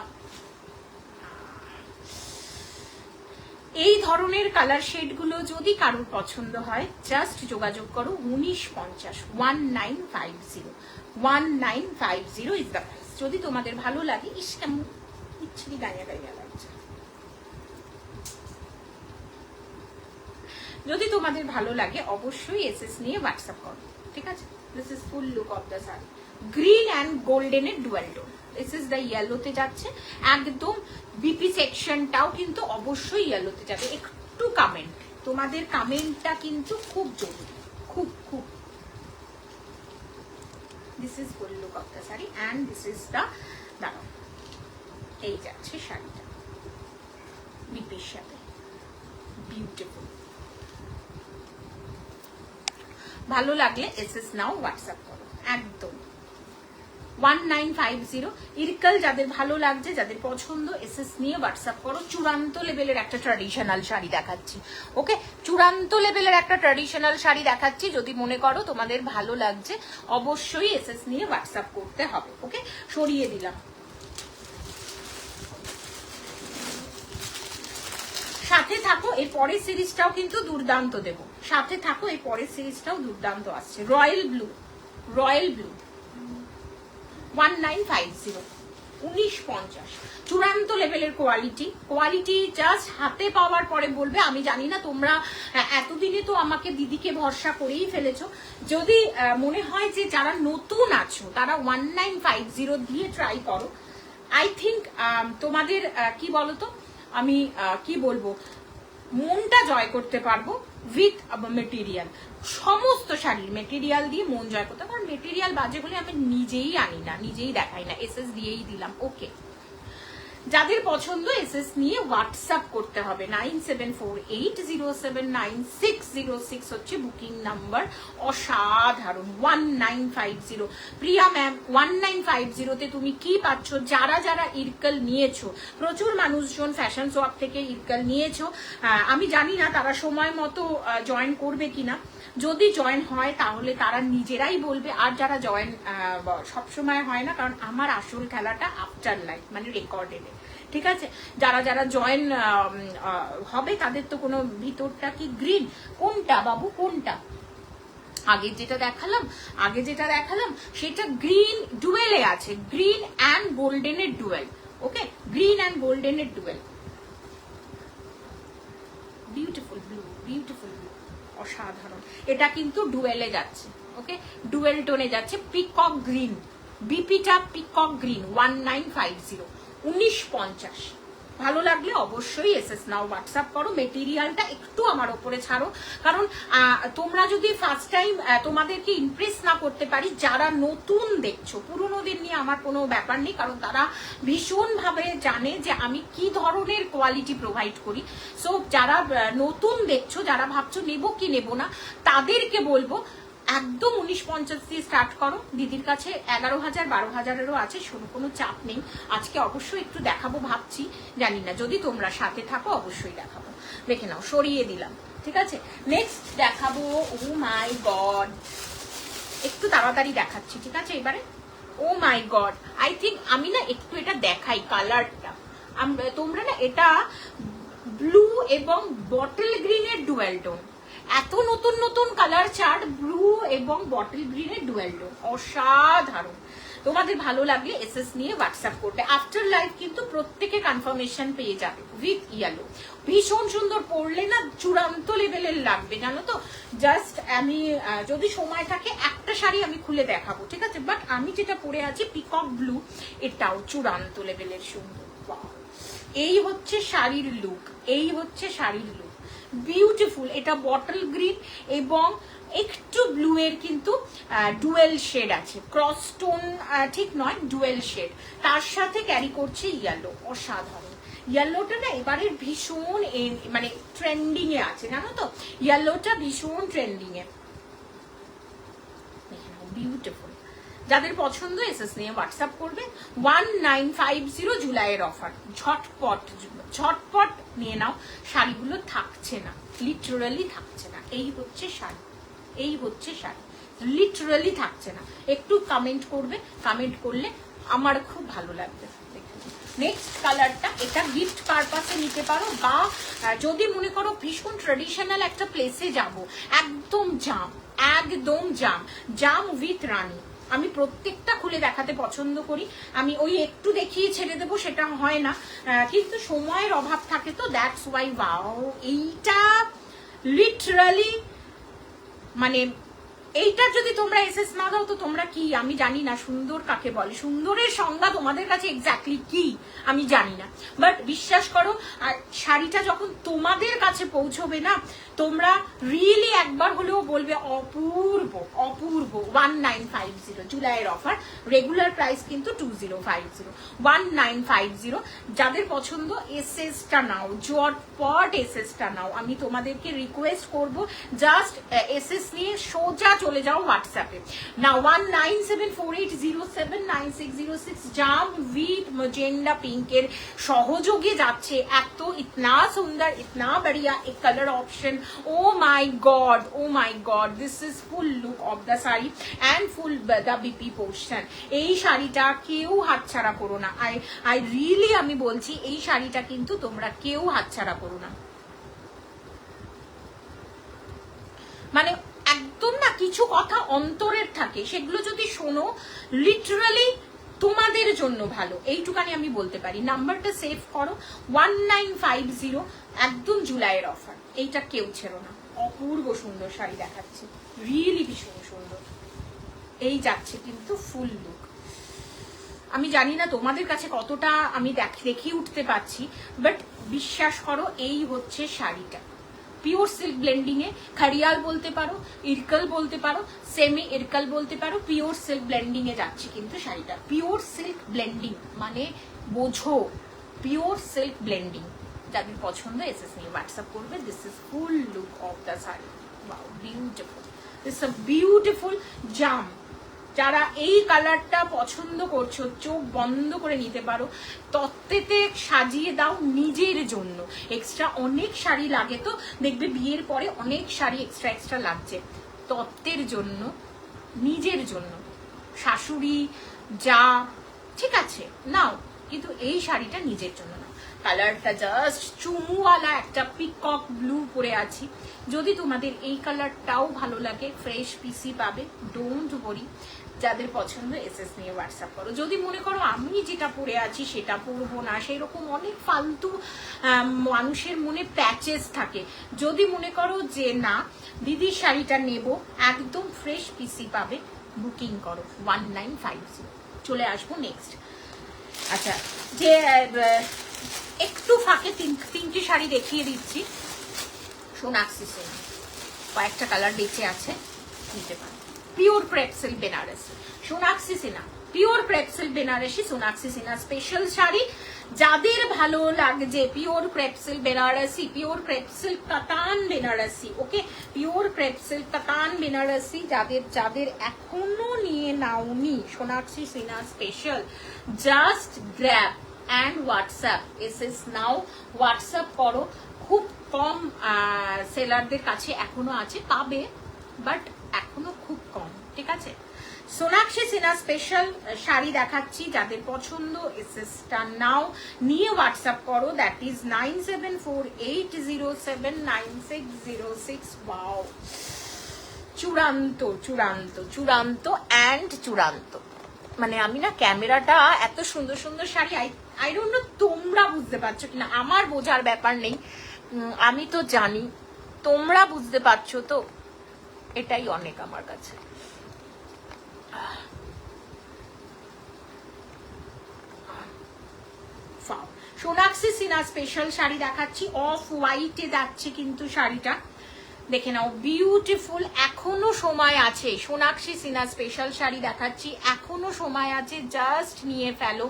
এই ধরনের কালার শেড গুলো যদি কারোর পছন্দ হয় জাস্ট যোগাযোগ করো। 1950, 1950 ইজ দ্য প্রাইস। যদি তোমাদের ভালো লাগে, ইস কেমন ইচ্ছি গাইয়া লাগছে। যদি তোমাদের ভালো লাগে অবশ্যই এসএস নিয়ে হোয়াটসঅ্যাপ করো, ঠিক আছে? This is full look of the sari, green and গোল্ডেনের dual tone. This is the ইয়েলোতে যাচ্ছে একদম। বিপি সেকশনটাও কিন্তু অবশ্যই ইয়েলোতে যাবে। একটু কমেন্ট, তোমাদের কমেন্টটা কিন্তু খুব জরুরি, খুব খুব। This is full look of the sari and this is the, দাঁড়াও, এই যাচ্ছে শাড়িটা বিপির সাথে, বিউটিফুল। ভালো লাগলে এসএস নাও, হোয়াটসঅ্যাপ করো একদম। 1950। ইরকল যাদের ভালো লাগছে, যাদের পছন্দ, এসএস নিয়ে হোয়াটসঅ্যাপ করো। চূড়ান্ত লেভেলের একটা ট্র্যাডিশনাল শাড়ি দেখাচ্ছি, ওকে? চূড়ান্ত লেভেলের একটা ট্র্যাডিশনাল শাড়ি দেখাচ্ছি। যদি মনে করো তোমাদের ভালো লাগছে, অবশ্যই এসএস নিয়ে হোয়াটসঅ্যাপ করতে হবে, ওকে? সরিয়ে দিলাম। সাথে থাকো, এর পরের সিরিজটাও কিন্তু দুর্দান্ত দেবো। সাথে থাকো, এই পরের সিরিজটাও দুর্দান্ত আসছে। Royal blue, royal blue 1950, 1950। চূড়ান্ত লেভেলের কোয়ালিটি, কোয়ালিটি জাস্ট হাতে পাওয়ার পরে বলবে। আমি জানি না তোমরা এতদিনে তো আমাকে দিদিকে ভরসা করেই ফেলেছো। যদি মনে হয় যে যারা নতুন আছো তারা 1950 দিয়ে ট্রাই করো। আই থিঙ্ক তোমাদের কি বলতো, আমি কি বলবো, মনটা জয় করতে পারবো উইথ মেটেরিয়াল। সমস্ত শাড়ির মেটেরিয়াল দিয়ে মন জয় করতে, কারণ মেটেরিয়াল বাজে বলে আমি নিজেই আনি না, নিজেই দেখাই না, এসএস দিয়েই দিলাম, ওকে? যাদের পছন্দ এসএস নিয়ে হোয়াটসঅ্যাপ করতে হবে। 9748079606 হচ্ছে বুকিং নাম্বার। অসাধারণ 1950। প্রিয়া ম্যাম 1950 তে তুমি কি পাচ্ছ? যারা যারা ইরকল নিয়েছো, প্রচুর মানুষজন ফ্যাশন সোয়াপ থেকে ইরকল নিয়েছো। আমি জানি না তারা সময় মতো জয়েন করবে কিনা। যদি জয়েন হয় তাহলে তারা নিজেরাই বলবে। আর যারা জয়েন সবসময় হয় না, কারণ আমার আসল খেলাটা আফটার লাইফ, মানে রেকর্ডেডে, ঠিক আছে? যারা যারা জয়েন হবে তাদের তো কোনো ভিতরটা কি গ্রিন, কোনটা বাবু কোনটা? আগে যেটা দেখালাম সেটা গ্রিন ডুয়েলে আছে, গ্রিন অ্যান্ড গোল্ডেনের ডুয়েল, ওকে? গ্রিন অ্যান্ড গোল্ডেনের dual. Beautiful blue, beautiful blue, অসাধারণ। এটা কিন্তু ডুয়েলে যাচ্ছে, ওকে? ডুয়েল টোনে যাচ্ছে। পিকক গ্রিন, বিপিটা পিকক গ্রিন 1950, 1950। ভালো লাগলে অবশ্যই এসএস নাও হোয়াটসঅ্যাপ করো। মেটেরিয়ালটা একটু আমার ওপরে ছাড়ো, কারণ তোমরা যদি ফার্স্ট টাইম তোমাদেরকে ইমপ্রেস না করতে পারি, যারা নতুন দেখছো, পুরোনোদের নিয়ে আমার কোনো ব্যাপার নেই, কারণ তারা ভীষণভাবে জানে যে আমি কি ধরনের কোয়ালিটি প্রোভাইড করি। সো যারা নতুন দেখছো, যারা ভাবছো নেবো কি নেবো না, তাদেরকে বলবো একদম 1950 দিয়ে স্টার্ট করো। দিদির কাছে 11,000 12,000-এরও আছে, কোনো চাপ নেই। আজকে অবশ্যই একটু দেখাবো ভাবছি, জানি না, যদি তোমরা সাথে থাকো অবশ্যই দেখাবো। দেখে নাও, সরিয়ে দিলাম, ঠিক আছে? নেক্সট দেখাবো, ও মাই গড, একটু তাড়াতাড়ি দেখাচ্ছি, ঠিক আছে? এবারে ও মাই গড, আই থিঙ্ক আমি না একটু এটা দেখাই কালারটা। তোমরা না, এটা ব্লু এবং বটল গ্রিনের ডুয়েল টোন। এত নতুন নতুন কালার চার্ট, ব্লু এবং বটল গ্রিনের ডুয়েল টোন, অসাধারণ। তোমাদের ভালো লাগলে এসএস নিয়ে হোয়াটসঅ্যাপ করবে। আফটার লাইফ কিন্তু প্রত্যেকে কনফার্মেশন পেয়ে যাবে উইথ ইয়েলো। ভীষণ সুন্দর, পরলে না চূড়ান্ত লেভেলের লাগবে, জানো তো? জাস্ট আমি যদি সময় থাকে একটা শাড়ি আমি খুলে দেখাবো, ঠিক আছে? বাট আমি যেটা পরে আছি পিকক ব্লু, এটাও চূড়ান্ত লেভেলের সুন্দর। এই হচ্ছে শাড়ির লুক, এই হচ্ছে শাড়ির লুক, বিউটিফুল। এটা বটল গ্রিন এবং একটু ব্লু এর কিন্তু ডুয়েল শেড আছে, ক্রস টোন ঠিক নয়, ডুয়েল শেড। তার সাথে ক্যারি করছে ইয়েলো, অসাধারণ। ইয়েলোটা না এবারের ভীষণ মানে ট্রেন্ডিং এ আছে, জানো তো? ইয়েলোটা ভীষণ ট্রেন্ডিং এ, বিউটিফুল। যাদের পছন্দ এসএস নিয়ে হোয়াটসঅ্যাপ করবে। 1950 জুলাইয়ের অফার, ঝটপট নিয়ে নাও। শাড়িগুলো থাকছে না, লিটারালি থাকছে না। এই হচ্ছে শাড়ি, এই হচ্ছে শাড়ি, লিটারালি থাকছে না। একটু কমেন্ট করবে, কমেন্ট করলে আমার খুব ভালো লাগবে। নেক্সট কালারটা, এটা গিফট পারপাসে নিতে পারো, বা যদি মনে করো ভীষণ ট্রেডিশনাল একটা প্লেসে যাব, একদম জাম, একদম জাম, জাম উইথ রানী। আমি প্রত্যেকটা খুলে দেখাতে পছন্দ করি। আমি ওই একটু দেখিয়ে ছেড়ে দেবো সেটা হয় না, কিন্তু সময়ের অভাব থাকে, তো দ্যাটস ওয়াই। ওয়াও, এইটা লিটারালি মানে এইটা যদি তোমরা এসএস না দাও তো তোমরা কি, আমি জানি না সুন্দর কাকে বলে, সুন্দরের সংজ্ঞা তোমাদের কাছে এক্স্যাক্টলি কি আমি জানি না, বাট বিশ্বাস করো, আর শাড়িটা যখন তোমাদের কাছে পৌঁছবে না, তোমরা রিয়েলি একবার হলেও বলবে অপূর্ব, অপূর্ব। 1950 জুলাইয়ের অফার, রেগুলার প্রাইস কিন্তু 2050, 1950। যাদের পছন্দ এসএসটা নাও, জটপট এসএসটা নাও। আমি তোমাদেরকে রিকোয়েস্ট করব, জাস্ট এসএস নিয়ে সোজা চলে যাও হোয়াটসঅ্যাপে না 1974807960 জাম উইথ ম্যাজেন্ডা পিঙ্কের সহযোগে যাচ্ছে এত ইতনা সুন্দর ইতনা বড়িয়া এক colour option. Oh my god this is full look of the sari and full the BP portion. এই শাড়িটা কেউ হাতছাড়া করো না, আই রিয়েলি আমি বলছি এই শাড়িটা কিন্তু তোমরা কেউ হাতছাড়া করো না। মানে একদম না কিছু কথা অন্তরের থাকে, সেগুলো যদি শোনো লিটারালি তোমাদের জন্য ভালো, এইটুকানি আমি বলতে পারি। নাম্বারটা সেভ করো 1950, একদম জুলাইয়ের অফার। এইটা কেউ ছেড়ো না, অপূর্ব সুন্দর শাড়ি দেখাচ্ছে, রিয়েলি ভীষণ সুন্দর। এই যাচ্ছে কিন্তু ফুল লুক। আমি জানি না তোমাদের কাছে কতটা আমি দেখিয়ে উঠতে পারছি, বাট বিশ্বাস করো এই হচ্ছে শাড়িটা। পিওর সিল্ক ব্লেন্ডিং এ খারিয়াল বলতে পারো, ইরকল বলতে পারো, সেমি ইরকল বলতে পারো, পিওর সিল্ক ব্লেন্ডিং এ যাচ্ছে কিন্তু শাড়িটা। পিওর সিল্ক ব্লেন্ডিং মানে বোঝো, পিওর সিল্ক ব্লেন্ডিং। যাদের পছন্দ এসএস নিয়ে হোয়াটসঅ্যাপ করবে। This is full look of the sari, wow beautiful, this is a beautiful জাম। যারা এই কালারটা পছন্দ করছো চোখ বন্ধ করে নিতে পারো, তত্ত্বেতে সাজিয়ে দাও নিজের জন্য। এক্সট্রা অনেক শাড়ি লাগে তো, দেখবে বিয়ের পরে অনেক শাড়ি এক্সট্রা লাগছে, তত্ত্বের জন্য নিজের জন্য, শাশুড়ি যা ঠিক আছে নাও, কিন্তু এই শাড়িটা নিজের জন্য না। কালারটা জাস্ট চুমুওয়ালা একটা পিকক ব্লু পরে আছি। যদি তোমাদের এই কালারটাও ভালো লাগে ফ্রেশ পিসি পাবে, ডোন্ট ওয়ারি। যাদের পছন্দ এসএস নিয়ে হোয়াটসঅ্যাপ করো। যদি মনে করো আমি যেটা পরে আছি সেটা পরবো না, সেই রকম অনেক ফালতু মানুষের মনে প্যাচেস থাকে, যদি মনে করো যে না দিদির শাড়িটা নেব একদম ফ্রেশ পিসি পাবে, বুকিং করো 1950। চলে আসবো নেক্সট। আচ্ছা, যে একটু ফাঁকে তিনটি শাড়ি দেখিয়ে দিচ্ছি। সোনাক্ষী সিনহা, কয়েকটা কালার বেঁচে আছে, নিতে পারো। Pure crepe silk Benarasi, Sonakshi Sinha, pure crepe silk Benarasi, Sonakshi Sinha special sari. যাদের ভালো লাগছে pure crepe silk Banarasi, pure crepe silk Katan Benarasi, okay, pure crepe silk Katan Benarasi, যাদের এখনো নিয়ে নাওনি Sonakshi Sinha special, just grab and WhatsApp, SS নাও, হোয়াটসঅ্যাপ করো। খুব কম সেলারদের কাছে এখনো আছে, পাবে বাট এখনো খুব কম, ঠিক আছে। সোনাক্ষী সিনহা স্পেশাল শাড়ি দেখাচ্ছি, যাদের পছন্দ এসএসটা নাও, নিয়ে হোয়াটসঅ্যাপ করো, দ্যাট ইজ 9748079606। ওয়াও, চূড়ান্ত চূড়ান্ত চূড়ান্ত অ্যান্ড চূড়ান্ত। মানে আমি না ক্যামেরাটা এত সুন্দর সুন্দর শাড়ি, আই ডোন্ট নো তোমরা বুঝতে পারছো কিনা, আমার বোঝার ব্যাপার নেই, আমি তো জানি তোমরা বুঝতে পারছো তো, এটাই অনেক আমার কাছে। সোনাক্ষী সিনহা স্পেশাল শাড়ি দেখাচ্ছি, অফ হোয়াইটে যাচ্ছে কিন্তু শাড়িটা, দেখে নাও, বিউটিফুল। এখনো সময় আছে, সোনাক্ষী সিনহা স্পেশাল শাড়ি দেখাচ্ছি, এখনো সময় আছে, জাস্ট নিয়ে ফেলো।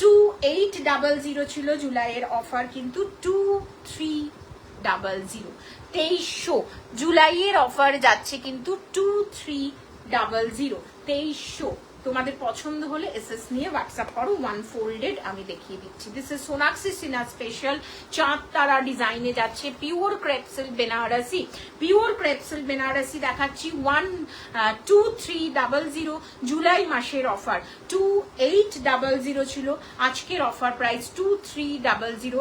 2800 ছিল জুলাইয়ের অফার, কিন্তু 2300, 2300 জুলাইয়ের অফার যাচ্ছে কিন্তু 2300, 2300। তোমাদের পছন্দ হলে এসএস নিয়ে হোয়াটসঅ্যাপ করো, ওয়ান ফোল্ডেড আমি দেখিয়ে দিচ্ছি। This is Sonakshi Sinha special, চাঁদ তারা ডিজাইনে যাচ্ছে, pure crepe silk Banarasi, pure crepe silk Banarasi দেখাচ্ছি 2300, জুলাই মাসের অফার 2800 ছিল, আজকের অফার প্রাইস 2300।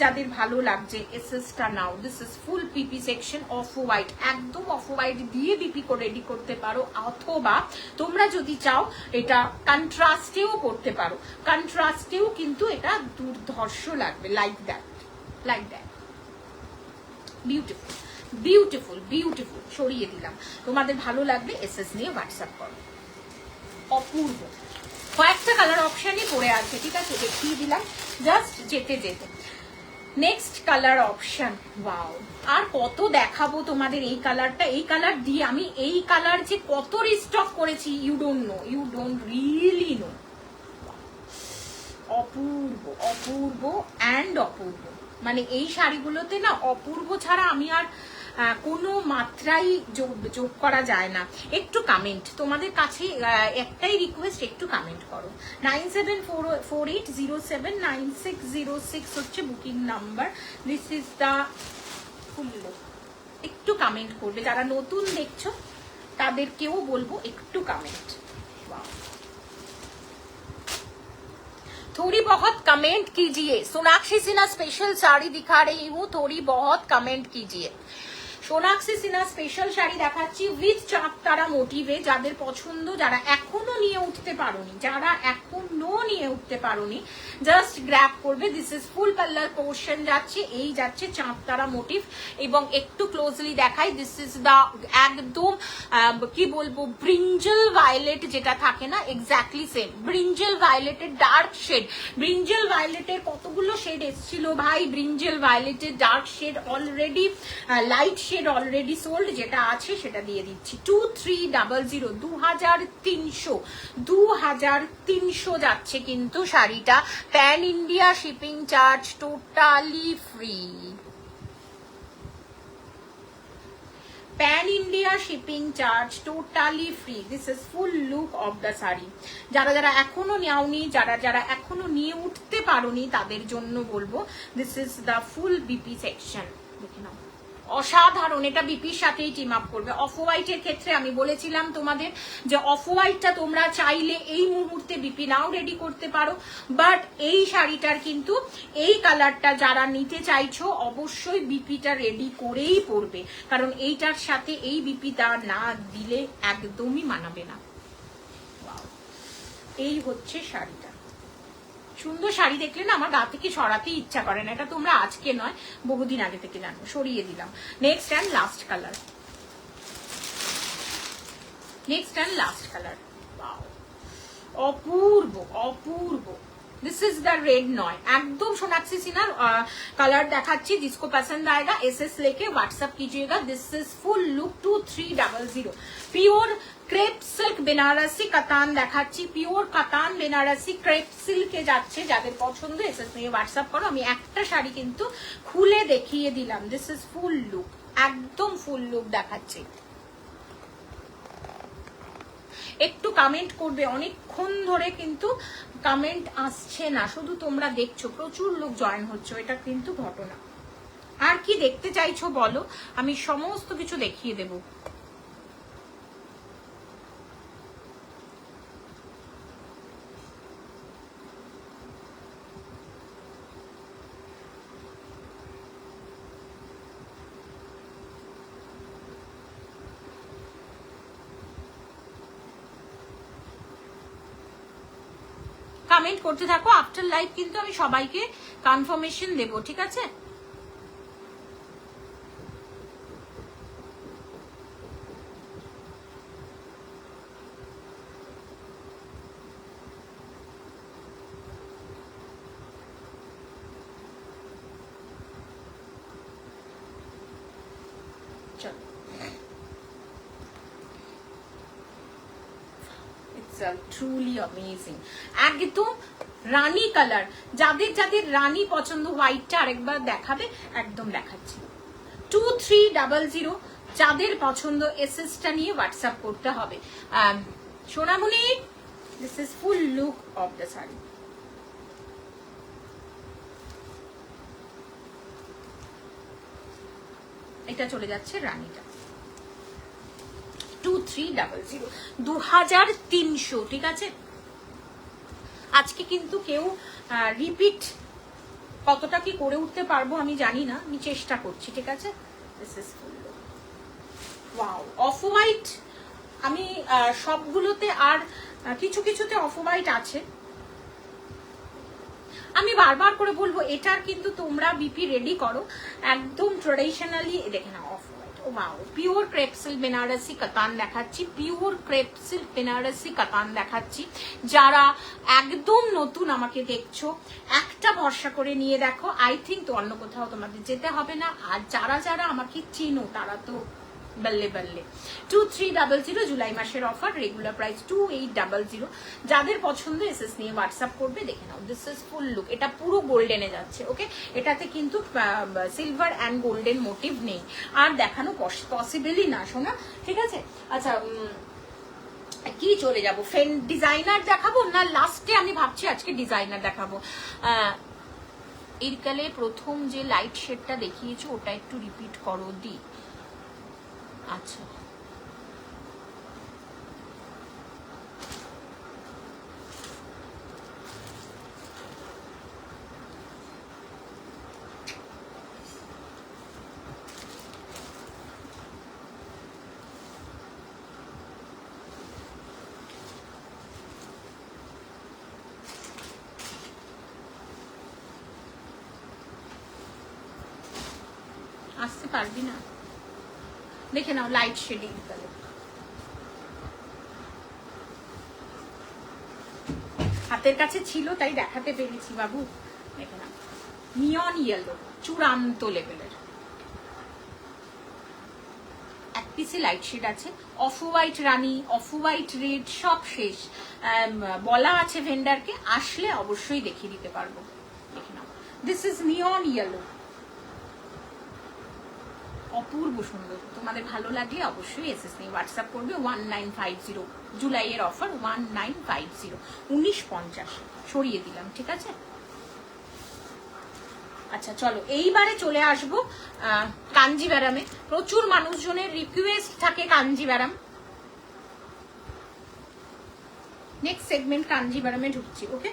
যাদের ভালো লাগছে এসএসটা নাও। This is full BP section, off white, একদম অফ হোয়াইট দিয়ে বিপি করে রেডি করতে পারো, অথবা তোমরা যদি চাও এটা কন্ট্রাস্টেও করতে পারো, কন্ট্রাস্টেও কিন্তু এটা দুর্ধর্ষ লাগবে, like that, like that. Beautiful beautiful beautiful, সরিয়ে দিলাম। তোমাদের ভালো লাগবে এসএস নিয়ে হোয়াটসঅ্যাপ করো। অপূর্ব, কয়েকটা কালার অপশনই পড়ে আছে, ঠিক আছে, দেখিয়ে দিলাম জাস্ট যেতে যেতে। নেক্সট কালার অপশন, ওয়াও, আর কত দেখাবো তোমাদের এই কালারটা। এই কালার দিয়ে আমি এই কালার যে কত রিস্টক করেছি, you don't know, you don't really know. অপূর্ব অপূর্ব অ্যান্ড অপূর্ব, মানে এই শাড়িগুলোতে না অপূর্ব ছাড়া আমি আর কোনো মাত্রাই যোগ করা যায় না। একটু কমেন্ট, তোমাদের কাছে একটাই রিকোয়েস্ট, একটু কমেন্ট করো। 9748079606 হচ্ছে booking number. This is the full look. একটু কমেন্ট করবে, যারা নতুন দেখছো তাদেরকেও বলবো একটু কমেंट। थोड़ी बहुत कमेंट कीजिए। सोनाक्षी सिन्हा स्पेशल साड़ी दिखा रही हूँ, थोड़ी बहुत कमेंट कीजिए। সোনাক্ষী সিনহা স্পেশাল শাড়ি দেখাচ্ছি উইথ চাঁদতারা মোটিভে। যাদের পছন্দ, যারা এখনো নিয়ে উঠতে পারোনি, জাস্ট গ্র্যাব করবে। দিস ইজ ফুল পাল্লার পোর্শন যাচ্ছে, এই যাচ্ছে চাঁদতারা মোটিভ। এবং একটু ক্লোজলি দেখাই, দিস ইজ দা একদম কি বলবো ব্রিঞ্জল ভায়োলেট যেটা থাকে না, এক্স্যাক্টলি সেম ব্রিঞ্জল ভায়োলেটের ডার্ক শেড। ব্রিঞ্জল ভায়োলেটের কতগুলো শেড এসেছিল ভাই, ব্রিঞ্জল ভায়োলেটের dark shade already, light shade already sold, যেটা আছে সেটা দিয়ে দিচ্ছি 2300, 2300 যাচ্ছে কিন্তু শাড়িটা। Pan India shipping charge totally free, pan India shipping charge totally free. This is full look of the sari. যারা যারা এখনো নেওনি, যারা যারা এখনো নিয়ে উঠতে পারোনি, তাদের জন্য বলবো this is the full BP section. দেখে নাও, অসাধারণ। এটা বিপির সাথেই টিম আপ করবে। অফ হোয়াইটের ক্ষেত্রে আমি বলেছিলাম তোমাদের যে অফ হোয়াইটটা তোমরা চাইলে এই মুহূর্তে বিপি নাও রেডি করতে পারো, বাট এই শাড়িটার কিন্তু এই কালারটা যারা নিতে চাইছো অবশ্যই বিপিটা রেডি করেই পরবে, কারণ এইটার সাথে এই বিপিটা না দিলে একদমই মানাবে না। এই হচ্ছে শাড়িটা। সুন্দর শাড়ি দেখলে না আমার গা থেকে সরাতে ইচ্ছা করে না। এটা তোমরা আজকে নয়, বহুদিন আগে থেকে জানো, সরিয়ে দিলাম। Next and last colour, next and last colour. অপূর্ব অপূর্ব। दिस इज द रेड नॉय, एकदम सोनाक्षी सिन्हा कलर देखाচ্ছি। जिसको पसंद आएगा एसएस लेके व्हाट्सएप कीजिएगा। This is full look 2300 pure crepe silk Banarasi কাতান দেখাচ্ছি। পিওর কাতান বেনারসি ক্রেপ সিল্কে যাচ্ছে, যাদের পছন্দ এসএস নিয়ে হোয়াটসঅ্যাপ করো। আমি একটা শাড়ি কিন্তু খুলে দেখিয়ে দিলাম। দিস ইজ ফুল লুক, একদম ফুল লুক দেখাচ্ছি। একটু কমেন্ট করবে, অনেকক্ষণ ধরে কিন্তু কমেন্ট আসছে না, শুধু তোমরা দেখছো, প্রচুর লোক জয়েন হচ্ছে, এটা কিন্তু ঘটনা। আর কি দেখতে চাইছো বলো, আমি সমস্ত কিছু দেখিয়ে দেবো। কমেন্ট করতে থাকো, আফটার লাইভ কিন্তু আমি সবাইকে কনফার্মেশন দেব, ঠিক আছে? ট্রুলি অ্যামেজিং, একদম রানী কালার। যাদের যাদের রানী পছন্দ, হোয়াইটটা আরেকবার দেখাবে, একদম দেখাচ্ছি 2300। যাদের পছন্দ এসএসটা নিয়ে হোয়াটসঅ্যাপ করতে হবে। সোনামণি, this is full look of the sari. এটা চলে যাচ্ছে রানীটা 2300, 2300, ঠিক আছে? আজকে কিন্তু কেউ রিপিট কতটা কি করে উঠতে পারবো আমি জানি না, আমি চেষ্টা করছি, ঠিক আছে? This is full wow. Off white আমি সবগুলোতে, আর কিছু কিছুতে অফ হোয়াইট আছে। আমি বারবার করে বলবো, এটার কিন্তু তোমরা বিপি রেডি করো, একদম ট্রেডিশনালি। দেখে না, off white, oh wow. Pure crepe silk Banarasi কাতান দেখাচ্ছি, পিওর ক্রেপ সিল্ক বেনারসি কাতান দেখাচ্ছি। যারা একদম নতুন আমাকে দেখছো, একটা ভরসা করে নিয়ে দেখো। আই থিঙ্ক তো অন্য কোথাও তোমাদের যেতে হবে না। আর যারা যারা আমাকে চিনো, তারা তো বললে বললে 2300 জুলাই মাসের অফার, রেগুলার প্রাইস 2800। যাদের পছন্দ এসএস নিয়ে হোয়াটসঅ্যাপ করবে। দেখে নাও, দিস ইজ ফুল লুক, এটা পুরো গোল্ডেনে যাচ্ছে। ওকে, এটাতে কিন্তু সিলভার অ্যান্ড গোল্ডেন মোটিভ নেই, আর দেখানো পসিবলই না শোনা, ঠিক আছে। আচ্ছা, কি চলে যাবো, ডিজাইনার দেখাবো না লাস্টে? আমি ভাবছি আজকে ডিজাইনার দেখাবো। ইরকালে প্রথম যে লাইট শেডটা দেখিয়েছো ওটা একটু রিপিট করো দি। আচ্ছা, আসতে পারবি না? দেখে নাও, লাইট শেডিং কালার, হাতের কাছে ছিল তাই দেখাতে পেরেছি বাবু। দেখে নাও, নিয়ন ইয়েলো, চূড়ান্ত লেভেলের এক পিসে লাইট শেড আছে। অফ হোয়াইট রানী, অফ হোয়াইট রেড সব শেষ, বলা আছে ভেন্ডারকে, আসলে অবশ্যই দেখিয়ে দিতে পারবো। দেখে নাও, দিস ইজ নিয়ন ইয়েলো, অপূর্ব সুন্দর। তোমাদের ভালো লাগলে অবশ্যই এসএস নিয়ে হোয়াটসঅ্যাপ করবে। 1950 জুলাইয়ের অফার, 1950, 1950 সরিয়ে দিলাম, ঠিক আছে। আচ্ছা চলো, এইবারে চলে আসবো কাঞ্জিভারামে। প্রচুর মানুষজনের রিকোয়েস্ট থাকে কাঞ্জিভারাম, নেক্সট সেগমেন্ট কাঞ্জিভারামে ঢুকছি। ওকে,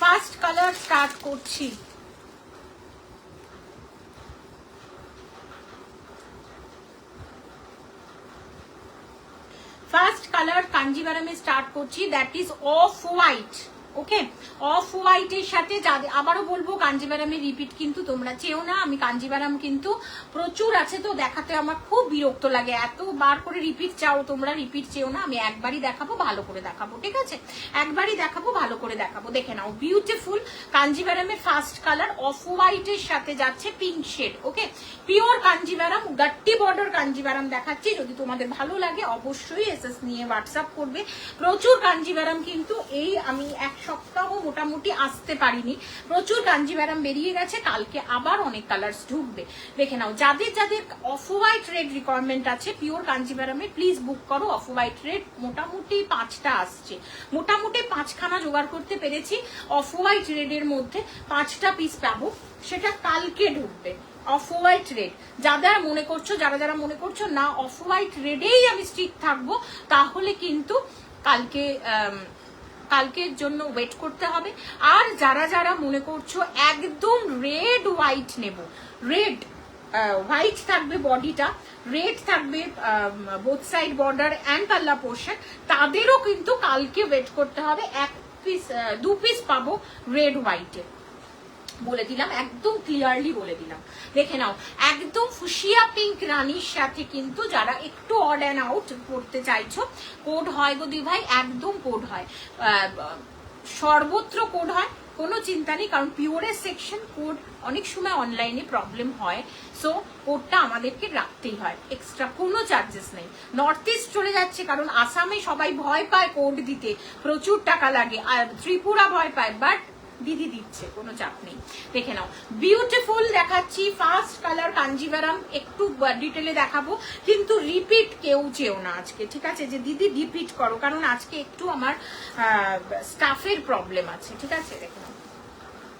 ফার্স্ট কালার স্টার্ট করছি। ফার্স্ট কালার কাঞ্জিভারামে স্টার্ট করছি, that is off white. Okay, off হোয়াইটের সাথে আবারও বলবো, কাঞ্জিভারামের রিপিট কিন্তু তোমরা চেও না। আমি কাঞ্জিভারাম কিন্তু প্রচুর আছে তো দেখাতে আমার খুব বিরক্ত লাগে, এতবার করে রিপিট চাও তোমরা, রিপিট চেও না। আমি একবারই দেখাবো, ভালো করে দেখাবো, ঠিক আছে, একবারই দেখাবো, ভালো করে দেখাবো। দেখে নাও, বিউটিফুল কাঞ্জিভারামের ফার্স্ট কালার অফ হোয়াইটের সাথে যাচ্ছে পিঙ্ক শেড। ওকে, পিওর কাঞ্জিভারাম, গাট্টি বর্ডার কাঞ্জিভারাম দেখাচ্ছি। যদি তোমাদের ভালো লাগে অবশ্যই এসএস নিয়ে হোয়াটসঅ্যাপ করবে। প্রচুর কাঞ্জিভারাম কিন্তু এই আমি এক সপ্তাহ মোটামুটি আসতে পারিনি, প্রচুর কাঞ্জিভারাম বেরিয়ে গেছে, কালকে আবার অনেক কালার্স ঢুকবে। দেখে নাও, যাদের যাদের অফ হোয়াইট রেড রিকোয়ারমেন্ট আছে পিওর কাঞ্জিভারামে প্লিজ বুক করো। অফ হোয়াইট রেড মোটামুটি 5টা আসছে, মোটামুটি 5খানা জোগাড় করতে পেরেছি। অফ হোয়াইট রেডের মধ্যে 5টা পিস পাবো, সেটা কালকে ঢুকবে। অফ হোয়াইট রেড যারা যারা মনে করছো না অফ হোয়াইট রেডেই আমি স্টিক থাকবো, তাহলে কিন্তু কালকের জন্য ওয়েট করতে হবে। আর যারা যারা মনে করছো একদম রেড হোয়াইট নেব, রেড হোয়াইট থাকবে বডিটা, রেড থাকবে বোথ সাইড বর্ডার অ্যান্ড পাল্লা পোর্শন, তাদেরও কিন্তু কালকে ওয়েট করতে হবে। 2 পিস পাবো রেড হোয়াইটে, বলে দিলাম, একদম ক্লিয়ারলি বলে দিলাম। দেখে নাও, একদম ফুশিয়া পিঙ্ক রানীর সাথে কিন্তু যারা একটু অড অ্যান্ড আউট করতে চাইছো, কোড হয় গো দি ভাই, একদম কোড হয়, সর্বত্র কোড হয়, কোনো চিন্তা নেই। কারণ পিওরের সেকশন কোড অনেক সময় অনলাইনে প্রবলেম হয়, সো কোডটা আমাদেরকে রাখতেই হয়, এক্সট্রা কোনো চার্জেস নেই। নর্থ ইস্ট চলে যাচ্ছে, কারণ আসামে সবাই ভয় পায় কোড দিতে, প্রচুর টাকা লাগে, আর ত্রিপুরা ভয় পায়, বাট দিদি দিচ্ছে, কোনো চাপ নেই। দেখে নাও, বিউটিফুল দেখাচ্ছি ফার্স্ট কালার কাঞ্জিভারাম, একটু ডিটেলে দেখাবো, কিন্তু রিপিট কেউ চেও না আজকে, ঠিক আছে, যে দিদি রিপিট করো, কারণ আজকে একটু আমার স্টাফের প্রবলেম আছে, ঠিক আছে। দেখে নাও,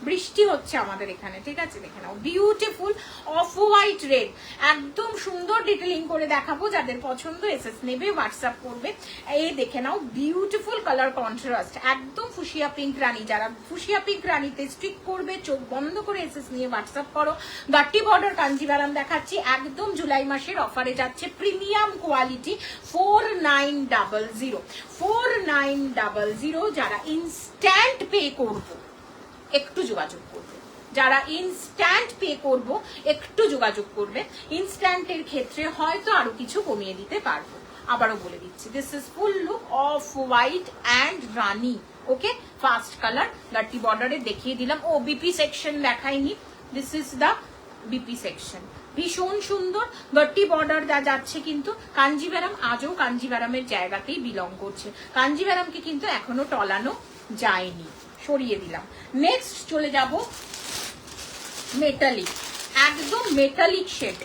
বৃষ্টি হচ্ছে আমাদের এখানে, ঠিক আছে? দেখে নাও, বিউটিফুল অফ হোয়াইট রেড, একদম সুন্দর ডিটেলিং করে দেখাবো। যাদের পছন্দ এসএস নেবে, হোয়াটসঅ্যাপ করবে। এই দেখে নাও, বিউটিফুল কালার কন্ট্রাস্ট, একদম ফুশিয়া পিঙ্ক রানী। যারা ফুশিয়া পিঙ্ক রানীতে স্টিক করবে, চোখ বন্ধ করে এসএস নিয়ে হোয়াটসঅ্যাপ করো। গাট্টি বর্ডার কাঞ্জিভারাম দেখাচ্ছি, একদম জুলাই মাসের অফারে যাচ্ছে, প্রিমিয়াম কোয়ালিটি, 4900 4900। যারা ইনস্ট্যান্ট পে করবো একটু যোগাযোগ করবে, যারা ইনস্ট্যান্ট পে করবো একটু যোগাযোগ করবে। ইনস্ট্যান্টের ক্ষেত্রে হয়তো আরো কিছু কমিয়ে দিতে পারবো। আবারও বলে দিচ্ছি, this is full look of white and rani. Okay, first colour গাট্টি বর্ডারে দেখিয়ে দিলাম। ও বিপি সেকশন দেখাইনি, this is the BP section. ভীষণ সুন্দর গাট্টি বর্ডার যাচ্ছে, কিন্তু কাঞ্জিভারাম আজও কাঞ্জিভারামের জায়গাতেই বিলং করছে। কাঞ্জিভারামকে কিন্তু এখনো টলানো যায়নি, সরিয়ে দিলাম। নেক্সট চলে যাব মেটালিক, একদম মেটালিক শেড।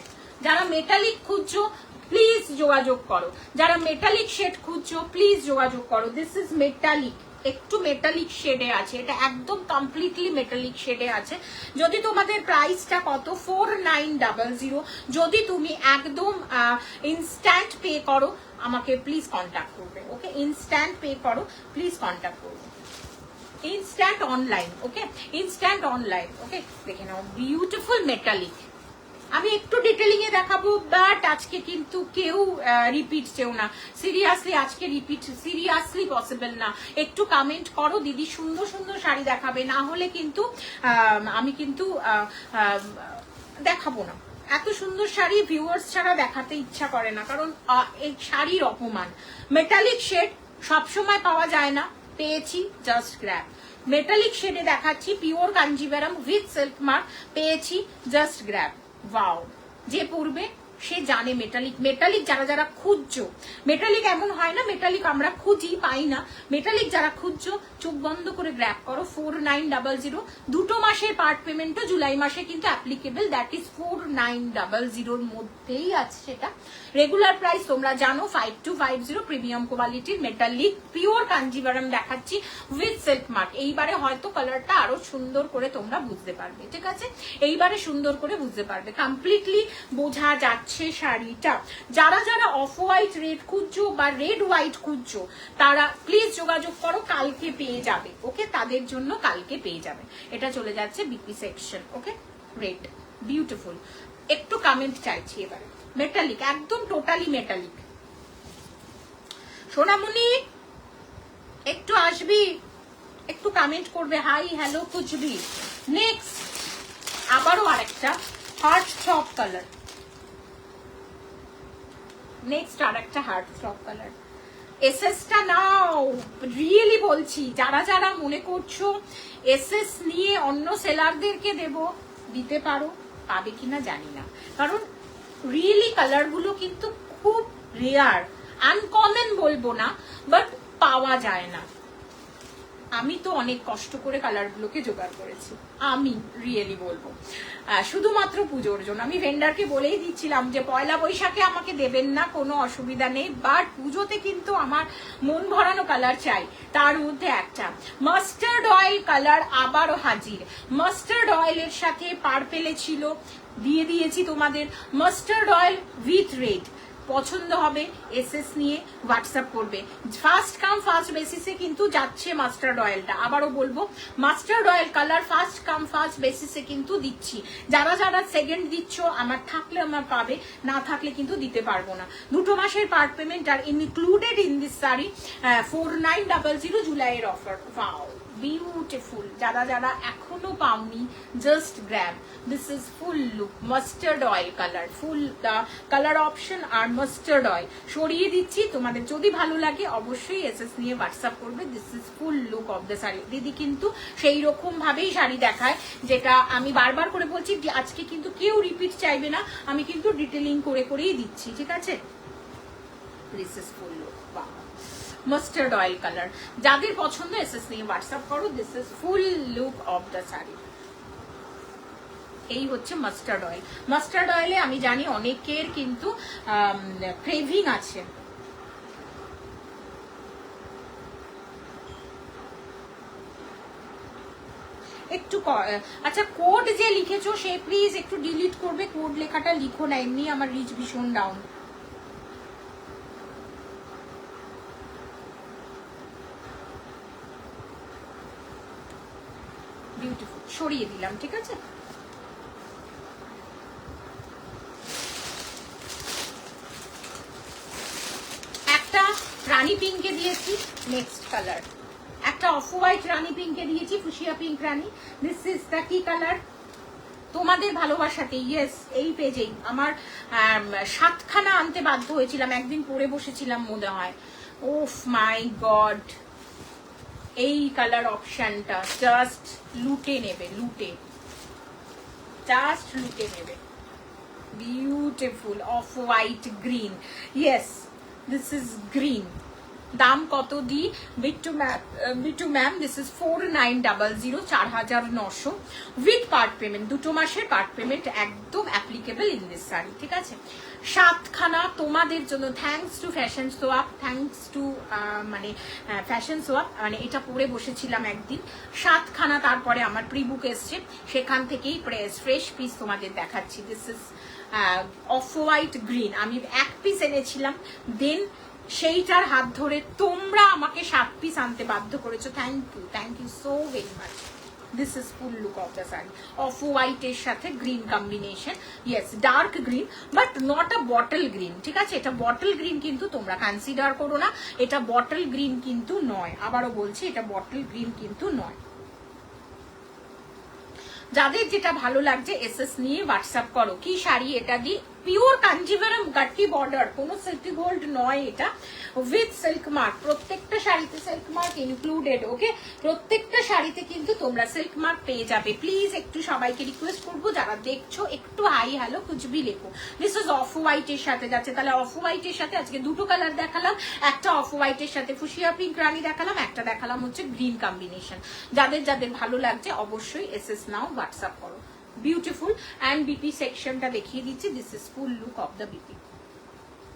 যারা মেটালিক খুঁজছো প্লিজ যোগাযোগ করো, যারা মেটালিক শেড খুঁজছো প্লিজ যোগাযোগ করো। দিস ইজ মেটালিক, একটু মেটালিক শেডে আছে, এটা একদম কমপ্লিটলি মেটালিক শেডে আছে। যদি তোমাদের প্রাইসটা কত, 4900। যদি তুমি একদম ইনস্ট্যান্ট পে করো আমাকে প্লিজ কন্ট্যাক্ট করবে। ওকে, ইনস্ট্যান্ট পে করো প্লিজ কন্ট্যাক্ট করবে, ইনস্ট্যান্ট অনলাইন। ওকে, ইনস্ট্যান্ট অনলাইন। ওকে, দেখে নাও, বিউটিফুল মেটালিক। আমি একটু ডিটেলিং এ দেখাবো, বাট আজকে কিন্তু কেউ রিপিট চেও না, সিরিয়াসলি আজকে রিপিট সিরিয়াসলি পসিবল না। একটু কমেন্ট করো দিদি, সুন্দর সুন্দর শাড়ি দেখাবে, না হলে কিন্তু আমি কিন্তু দেখাবো না। এত সুন্দর শাড়ি ভিউয়ার্স ছাড়া দেখাতে ইচ্ছা করে না, কারণ এই শাড়ির অপমান। মেটালিক শেড সবসময় পাওয়া যায় না, পেয়েছি, জাস্ট গ্র্যাব। মেটালিক শেডে দেখাচ্ছি, pure Kanjivaram with silk mark, পেয়েছি, জাস্ট গ্র্যাব। ওয়াও, যে পড়বে সে জানে মেটালিক। মেটালিক যারা যারা খুঁজছো, মেটালিক এমন হয় না মেটালিক আমরা খুঁজি পাই না, মেটালিক যারা খুঁজছো চোখ বন্ধ করে গ্র্যাব করো। 4900, 2 মাসের পার্ট পেমেন্টও জুলাই মাসে কিন্তু অ্যাপ্লিকেবল, দ্যাট ইজ 4900 মধ্যেই আছে সেটা। রেগুলার প্রাইস তোমরা জানো 5250। প্রিমিয়াম কোয়ালিটির মেটালিক পিওর কাঞ্জিভারাম দেখাচ্ছি উইথ সিল্ক মার্ক। এইবারে হয়তো কালারটা আরো সুন্দর করে তোমরা বুঝতে পারবে, ঠিক আছে? এইবারে সুন্দর করে বুঝতে পারবে, কমপ্লিটলি বোঝা যাচ্ছে শাড়িটা। যারা যারা অফ হোয়াইট রেড খুঁজছো বা রেড হোয়াইট খুঁজছো তারা প্লিজ যোগাযোগ করো, কালকে পেয়ে যাবে। ওকে, তাদের জন্য কালকে পেয়ে যাবে। এটা চলে যাচ্ছে বিপি সেকশন। ওকে, রেড বিউটিফুল। একটু কমেন্ট চাইছি এবারে, মেটালিক একদম টোটালি মেটালিক। সোনামণি একটু আসবি, একটু কমেন্ট করবে, হাই হ্যালো খুঁজবি। নেক্সট আবারও আরেকটা হার্ট থ্রব কালার, নেক্সট আরেকটা হার্ট থ্রব কালার। এসএসটা নাও, রিয়েলি বলছি, যারা যারা মনে করছো এসএস নিয়ে অন্য সেলারদেরকে দেব, দিতে পারো, পাবে কিনা জানি না, কারণ রিয়েলি কালারগুলো কিন্তু খুব রেয়ার, আনকমন বলবো না, বাট পাওয়া যায় না। আমি তো অনেক কষ্ট করে কালারগুলোকে জোগাড় করেছি, আমি রিয়েলি বলবো, শুধুমাত্র পুজোর জন্য। আমি ভেন্ডারকে বলেই দিচ্ছিলাম যে পয়লা বৈশাখে আমাকে দেবেন না, কোনো অসুবিধা নেই, বাট পুজোতে কিন্তু আমার মন ভরানো কালার চাই। তার মধ্যে একটা মাস্টার্ড অয়েল কালার আবারও হাজির। মাস্টার্ড অয়েলের সাথে পার্পেলে ছিল, দিয়ে দিয়েছি তোমাদের মাস্টার্ড অয়েল উইথ রেড। পছন্দ হবে এসএস নিয়ে হোয়াটসঅ্যাপ করবে। ফার্স্ট কাম ফার্স্ট বেসিসে কিন্তু যাচ্ছে মাস্টার্ড অয়েলটা। আবারও বলবো, mustard oil colour first come first বেসিসে কিন্তু দিচ্ছি। যারা যারা সেকেন্ড দিচ্ছ, আমার থাকলে আমার পাবে, না থাকলে কিন্তু দিতে পারবো না। 2 মাসের পার্ট পেমেন্ট আর ইনক্লুডেড ইন দিস শাড়ি, 4900 জুলাইয়ের অফার। Wow, beautiful. যারা যারা এখনো পাওনি, just grab. This is full look mustard oil colour, full colour option আর মাস্টার্ড অয়েল সরিয়ে দিচ্ছি। তোমাদের যদি ভালো লাগে অবশ্যই এসএস নিয়ে হোয়াটসঅ্যাপ করবে। This is full look of the sari. দিদি কিন্তু সেই রকম ভাবেই শাড়ি দেখায়, যেটা আমি বারবার করে বলছি, আজকে কিন্তু কেউ রিপিট চাইবে না, আমি কিন্তু ডিটেলিং করে করেই দিচ্ছি, ঠিক আছে? This is full look, mustard oil colour. যাদের পছন্দ এসএস নিয়ে হোয়াটসঅ্যাপ করো। This is full look of the sari. এই হচ্ছে মাস্টার্ড অয়েল। মাস্টার্ড অয়েলে আমি জানি অনেকের কিন্তু ক্রেভিং আছে। একটু আচ্ছা কোড যে লিখেছো সে প্লিজ একটু ডিলিট করবে, কোড লেখাটা লিখো না, এমনি আমার রিচ ভীষণ ডাউন। বিউটিফুল, সরিয়ে দিলাম, ঠিক আছে। একটা রানী পিঙ্কে দিয়েছি, নেক্সট কালার একটা অফ হোয়াইট রানী পিঙ্কে দিয়েছি, fuchsia pink Rani. This is the কি কালার? তোমাদের ভালোবাসাতে, ইয়েস, এই পেজেই আমার 7খানা আনতে বাধ্য হয়েছিলাম, একদিন পরে বসেছিলাম মনে হয়। ওফ মাই গড, এই কালার অপশনটা জাস্ট লুটে নেবে, লুটে, জাস্ট লুটে নেবে। Beautiful off white green, yes this is green. দাম কত দি Bittu ma'am? This is 4900, 4900 with part payment, 2 মাসের পার্ট পেমেন্ট একদম অ্যাপ্লিকেবল ইন দিস শাড়ি, ঠিক আছে। 7খানা তোমাদের জন্য, thanks to fashion swap, thanks to মানে ফ্যাশন সোয়াপ, মানে এটা পরে বসেছিলাম একদিন। 7খানা, তারপরে আমার প্রি বুক এসছে, সেখান থেকেই ফ্রেশ পিস তোমাদের দেখাচ্ছি। This is of white green, আমি 1 পিস এনেছিলাম, দেন সেইটার হাত ধরে তোমরা আমাকে 7 পিস আনতে বাধ্য করেছো। Thank you so very much. This is full look of the sari, off white এর সাথে green combination, yes dark green but not a bottle green, ঠিক আছে। এটা বটল গ্রিন কিন্তু তোমরা কনসিডার করো না, এটা বটল গ্রিন কিন্তু নয়, আবারও বলছি এটা বটল গ্রিন কিন্তু নয়। যাদের যেটা ভালো লাগছে এসএস নিয়ে হোয়াটসঅ্যাপ করো। কি শাড়ি এটা? দি পিওর কাঞ্জিভারাম গাট্টি বর্ডার, কোনো সিল্কি গোল্ড নয় এটা, উইথ সিল্ক মার্ক, প্রত্যেকটা শাড়িতে সিল্ক মার্ক ইনক্লুডেড, ওকে। প্রত্যেকটা শাড়িতে কিন্তু তোমরা সিল্ক মার্ক পেয়ে যাবে। প্লিজ একটু সবাইকে রিকোয়েস্ট করবো, যারা দেখছো একটু হাই হ্যালো কুচবি লেখো। দিস ইজ অফ হোয়াইটের সাথে যাচ্ছে, তাহলে অফ হোয়াইটের সাথে আজকে 2টো কালার দেখালাম, একটা অফ হোয়াইটের সাথে ফুশিয়া পিঙ্ক রানী দেখালাম, একটা দেখালাম হচ্ছে গ্রিন কম্বিনেশন। যাদের যাদের ভালো লাগছে অবশ্যই এসএস নাও হোয়াটসঅ্যাপ করো। বিউটিফুল অ্যান্ড বিপি সেকশনটা দেখিয়ে দিচ্ছি। This is full look of the BP.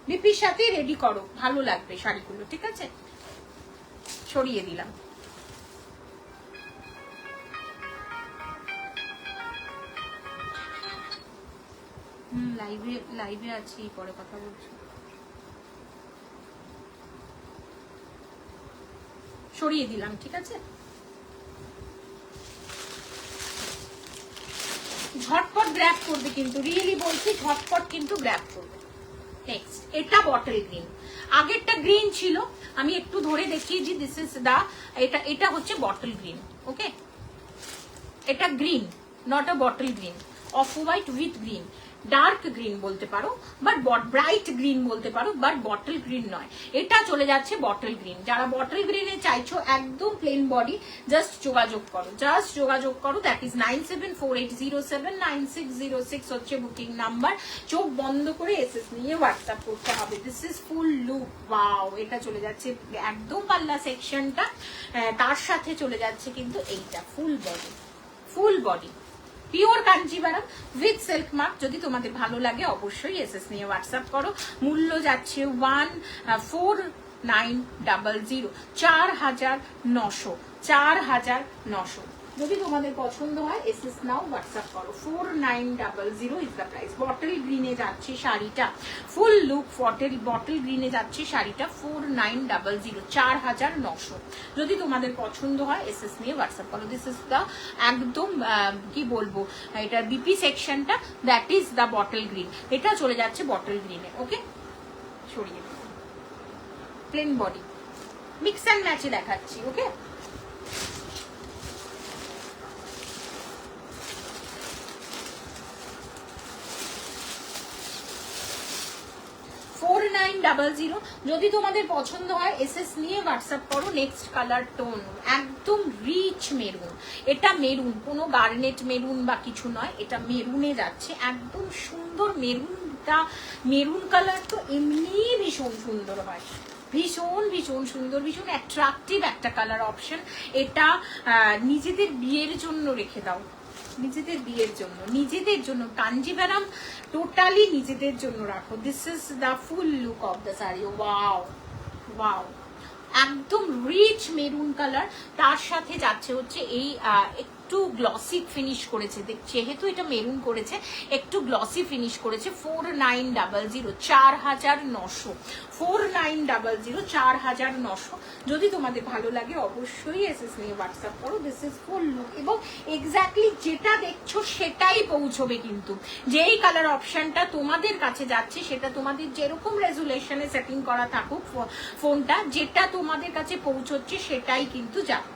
বিপির সাথে রেডি করো, ভালো লাগবে শাড়িগুলো, ঠিক আছে। সরিয়ে দিলাম। লাইভে আছি, পরে কথা বলছি। সরিয়ে দিলাম, ঠিক আছে। ঝটপট গ্র্যাব করবে কিন্তু, রিয়েলি বলছি ঝটপট কিন্তু গ্র্যাব করবে। নেক্সট, এটা বটল গ্রিন, আগেরটা গ্রিন ছিল, আমি একটু ধরে দেখিয়েছি। দিস ইজ দা, এটা হচ্ছে বটল গ্রিন, ওকে। এটা green, not a bottle green, off white with green, dark green বলতে পারো, বাট ব্রাইট গ্রিন বলতে পারো, বাট বটল গ্রিন নয়। এটা চলে যাচ্ছে বটল গ্রিন। যারা বটল গ্রিনে চাইছো একদম প্লেন বডি, জাস্ট যোগাযোগ করো, জাস্ট যোগাযোগ করো। দ্যাট ইজ 9748079606 হচ্ছে বুকিং নাম্বার। চোখ বন্ধ করে এসএস নিয়ে হোয়াটসঅ্যাপ করতে হবে। This is full look, wow. এটা চলে যাচ্ছে একদম পাল্লা সেকশনটা, তার সাথে চলে যাচ্ছে কিন্তু এইটা full body, full body pure Kanjivaram with silk mark. যদি তোমাদের ভালো লাগে অবশ্যই এসএস নিয়ে হোয়াটসঅ্যাপ করো। মূল্য যাচ্ছে 4900, 4900, 4900। যদি তোমাদের পছন্দ হয় এসএস নাও হোয়াটসঅ্যাপ করো। 4900 ইজ দ্য প্রাইস। বটল গ্রিনে যাচ্ছে শাড়িটা, ফুল লুক বটল গ্রিনে যাচ্ছে শাড়িটা 4900, 4900। যদি তোমাদের পছন্দ হয় এসএস নিয়ে হোয়াটসঅ্যাপ করো। দিস ইজ দ্য একদম কি বলবো, এটা বিপি সেকশনটা, that is the bottle green. এটা চলে যাচ্ছে বটল গ্রিনে, ওকে। সরিয়ে প্লেন বডি, মিক্স অ্যান্ড ম্যাচে দেখাচ্ছি, ওকে। 4900। যদি তোমাদের পছন্দ হয় এসএস নিয়ে হোয়াটসঅ্যাপ করো। নেক্সট কালার টোন একদম রিচ মেরুন, এটা মেরুন, কোনো গার্নেট মেরুন বা কিছু নয়, এটা মেরুনে যাচ্ছে, একদম সুন্দর মেরুনটা। মেরুন কালার তো এমনি ভীষণ সুন্দর হয়, ভীষণ ভীষণ সুন্দর, ভীষণ অ্যাট্রাকটিভ একটা কালার অপশন। এটা নিজেদের বিয়ের জন্য রেখে দাও, নিজেদের বিয়ের জন্য, নিজেদের জন্য। কাঞ্জিভারাম টোটালি নিজেদের জন্য রাখো। This is the full look of the sari. Wow wow, একদম রিচ মেরুন কালার, তার সাথে যাচ্ছে হচ্ছে এই একটু গ্লসি ফিনিশ করেছে, যেহেতু এটা মেরুন করেছে একটু গ্লসি ফিনিশ করেছে। 4900, 4900, 4900, 4900। যদি তোমাদের ভালো লাগে অবশ্যই এসএস নিয়ে হোয়াটসঅ্যাপ করো। দিস ইজ ফুল লুক, এবং এক্স্যাক্টলি যেটা দেখছো সেটাই পৌঁছবে, কিন্তু যেই কালার অপশনটা তোমাদের কাছে যাচ্ছে সেটা তোমাদের যেরকম রেজুলেশনে সেটিং করা থাকুক ফোনটা, যেটা তোমাদের কাছে পৌঁছচ্ছে সেটাই কিন্তু যাবে।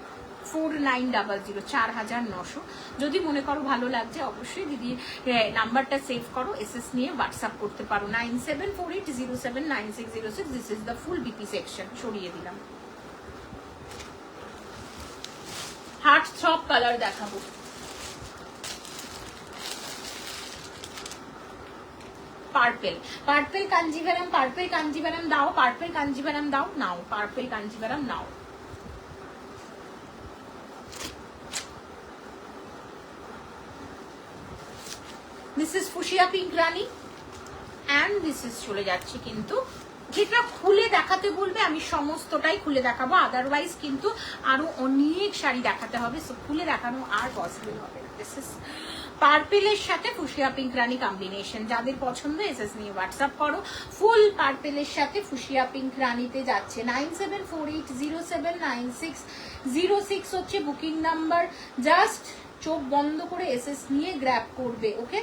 4900, 4900। যদি মনে করো ভালো লাগছে অবশ্যই দিদির নাম্বারটা সেভ করো, এসএস নিয়ে হোয়াটসঅ্যাপ করতে পারো 9748079606। This is the full BP section. সরিয়ে দিলাম। হার্ট থ্রব কালার দেখাবো। Purple, purple Kanjivaram, purple Kanjivaram দাও, পার্পেল কাঞ্জিভারাম দাও, নাও পার্পেল কাঞ্জিভারাম নাও। This is fuchsia pink rani and this is চলে যাচ্ছে কিন্তু যেটা খুলে দেখাতে বলবে আমি সমস্তটাই খুলে দেখাবো, আদারওয়াইজ কিন্তু আরো অনেক শাড়ি দেখাতে হবে, সো খুলে দেখানো আর পসিবল হবে না। দিস ইজ পার্পেলের সাথে ফুশিয়া পিঙ্ক রানী কম্বিনেশন। যাদের পছন্দ এসএস নিয়ে হোয়াটসঅ্যাপ করো। ফুল পার্পেলের সাথে ফুশিয়া পিঙ্ক রানীতে যাচ্ছে। 9748079606 হচ্ছে বুকিং নাম্বার। জাস্ট চোখ বন্ধ করে এসএস নিয়ে গ্র্যাব করবে, ওকে?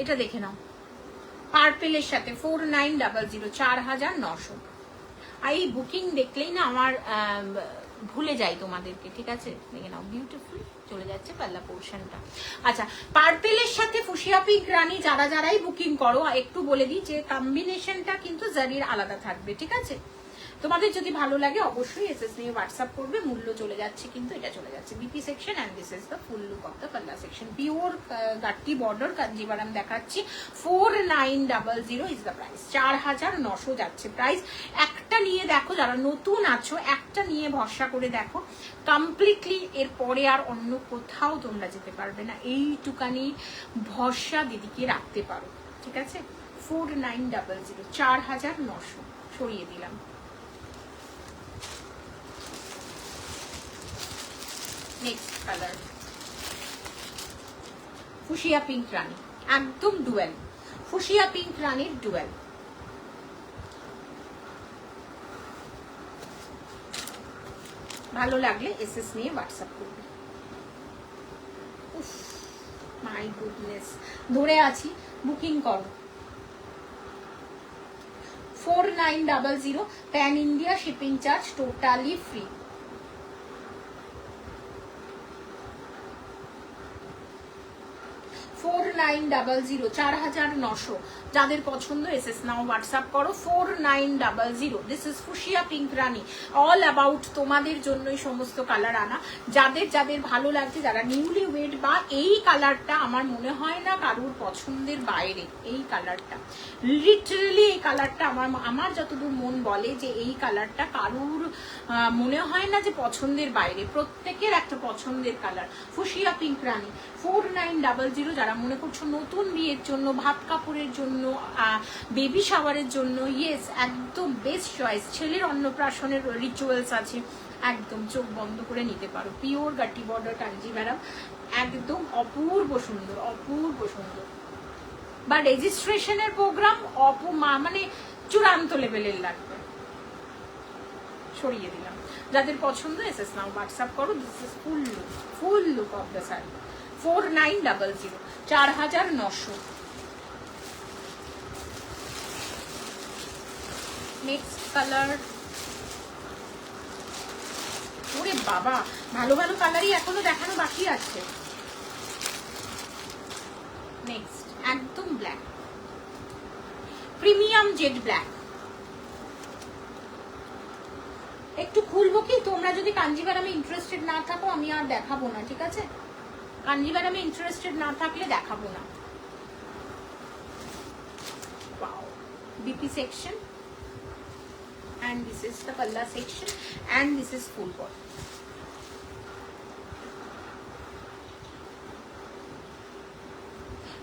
এটা দেখে নাও, পার্পেলের সাথে 4900, 4900। এই বুকিং দেখলেই না আমার ভুলে যাই তোমাদেরকে, ঠিক আছে? দেখে নাও, বিউটিফুল চলে যাচ্ছে পাল্লা পোর্শনটা। আচ্ছা, পার্পেলের সাথে ফুশিয়া পিঙ্ক রানী যারাই বুকিং করো একটু বলে দিই যে কম্বিনেশনটা কিন্তু জারির আলাদা থাকবে, ঠিক আছে? তোমাদের যদি ভালো লাগে অবশ্যই এসএস নিয়ে হোয়াটসঅ্যাপ করবে। মূল্য চলে যাচ্ছে কিন্তু এটা চলে যাচ্ছে BP section and this is the full look of the পাল্লা সেকশন। পিওর গাট্টি বর্ডার কাঞ্জিভারাম দেখাচ্ছি। 4900 ইজ দ্য প্রাইস। 4900 যাচ্ছে প্রাইস। একটা নিয়ে দেখো, যারা নতুন আছো একটা নিয়ে ভরসা করে দেখো, কমপ্লিটলি এরপরে আর অন্য কোথাও তোমরা যেতে পারবে না। এইটুকানি ভরসা দিদিকে রাখতে পারো, ঠিক আছে? 4900, 4900 সরিয়ে দিলাম। নেক্সট কালার ফুশিয়া পিঙ্ক রানী, একদম ডুয়েল, ফুশিয়া পিঙ্ক রানীর ডুয়েল। ভালো লাগলে এসএস নিয়ে হোয়াটসঅ্যাপ করবে। উফ মাই গুডনেস, ধরে আছি, বুকিং করো। 4900, pan India shipping charge totally free. 4900, 4900। যাদের পছন্দ এসএস নাও হোয়াটসঅ্যাপ করো। 4900। This is fuchsia pink Rani. All about তোমাদের জন্যই সমস্ত কালার আনা। যাদের ভালো লাগছে, যারা নিউলি ওয়েড, বা এই কালারটা আমার মনে হয় না কারোর পছন্দের বাইরে। এই কালারটা লিটারালি, এই কালারটা আমার যতদূর মন বলে যে এই কালারটা কারোর মনে হয় না যে পছন্দের বাইরে, প্রত্যেকের একটা পছন্দের কালার। ফুশিয়া পিঙ্ক রানী 4900। যারা মনে করছো নতুন বিয়ের জন্য, ভাত কাপড়ের জন্য, বেবি শাওয়ারের জন্য, ইয়েস একদম বেস্ট চয়েস। ছেলের অন্নপ্রাশনের রিচুয়ালস আছে, একদম চোখ বন্ধ করে নিতে পারো। পিওর গাটি বর্ডার কাঞ্জিভারাম, একদম অপূর্ব সুন্দর, অপূর্ব সুন্দর। বা রেজিস্ট্রেশনের প্রোগ্রাম মানে চূড়ান্ত লেভেলের লাগবে। সরিয়ে দিলাম। যাদের পছন্দ এসএস নাও হোয়াটসঅ্যাপ করো। This is full look of the sari. 4900, 4900। Next colour বাবা, ভালো ভালো কালারই এখনো দেখানো বাকি আছে। নেক্সট একদম ব্ল্যাক, প্রিমিয়াম জেড ব্ল্যাক। একটু খুলবো কি? তোমরা যদি কাঞ্জিভারামে ইন্টারেস্টেড না থাকো আমি আর দেখাবো না, ঠিক আছে? কাঞ্জিভারামে ইন্টারেস্টেড না থাকলে দেখাবো না। BP section, and this is the palla section, and this is full body.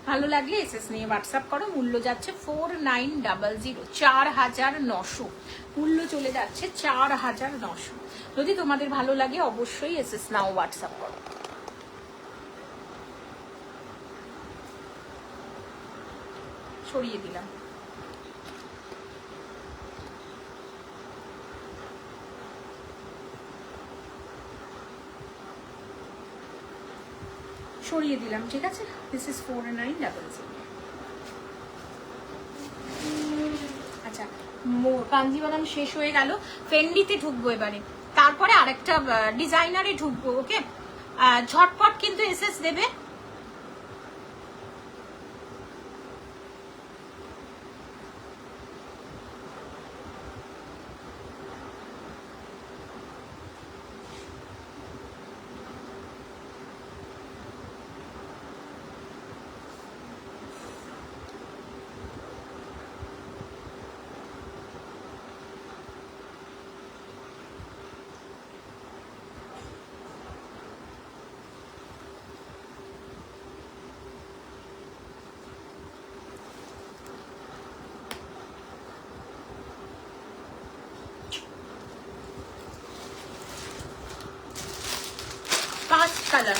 ভালো লাগলে এসএস নিয়ে হোয়াটসঅ্যাপ করো। মূল্য যাচ্ছে 4900, 4900 মূল্য চলে যাচ্ছে 4900। যদি তোমাদের ভালো লাগে অবশ্যই এসএস নাও হোয়াটসঅ্যাপ করো। সরিয়ে দিলাম। সরিয়ে দিলাম, ঠিক আছে? This is 4900। আচ্ছা, কাঞ্জিভারাম শেষ হয়ে গেল, ফেন্ডিতে ঢুকবো এবারে, তারপরে আরেকটা ডিজাইনারে ঢুকবো। ওকে, ঝটপট কিন্তু এসএস দেবে। ফার্স্ট কালার,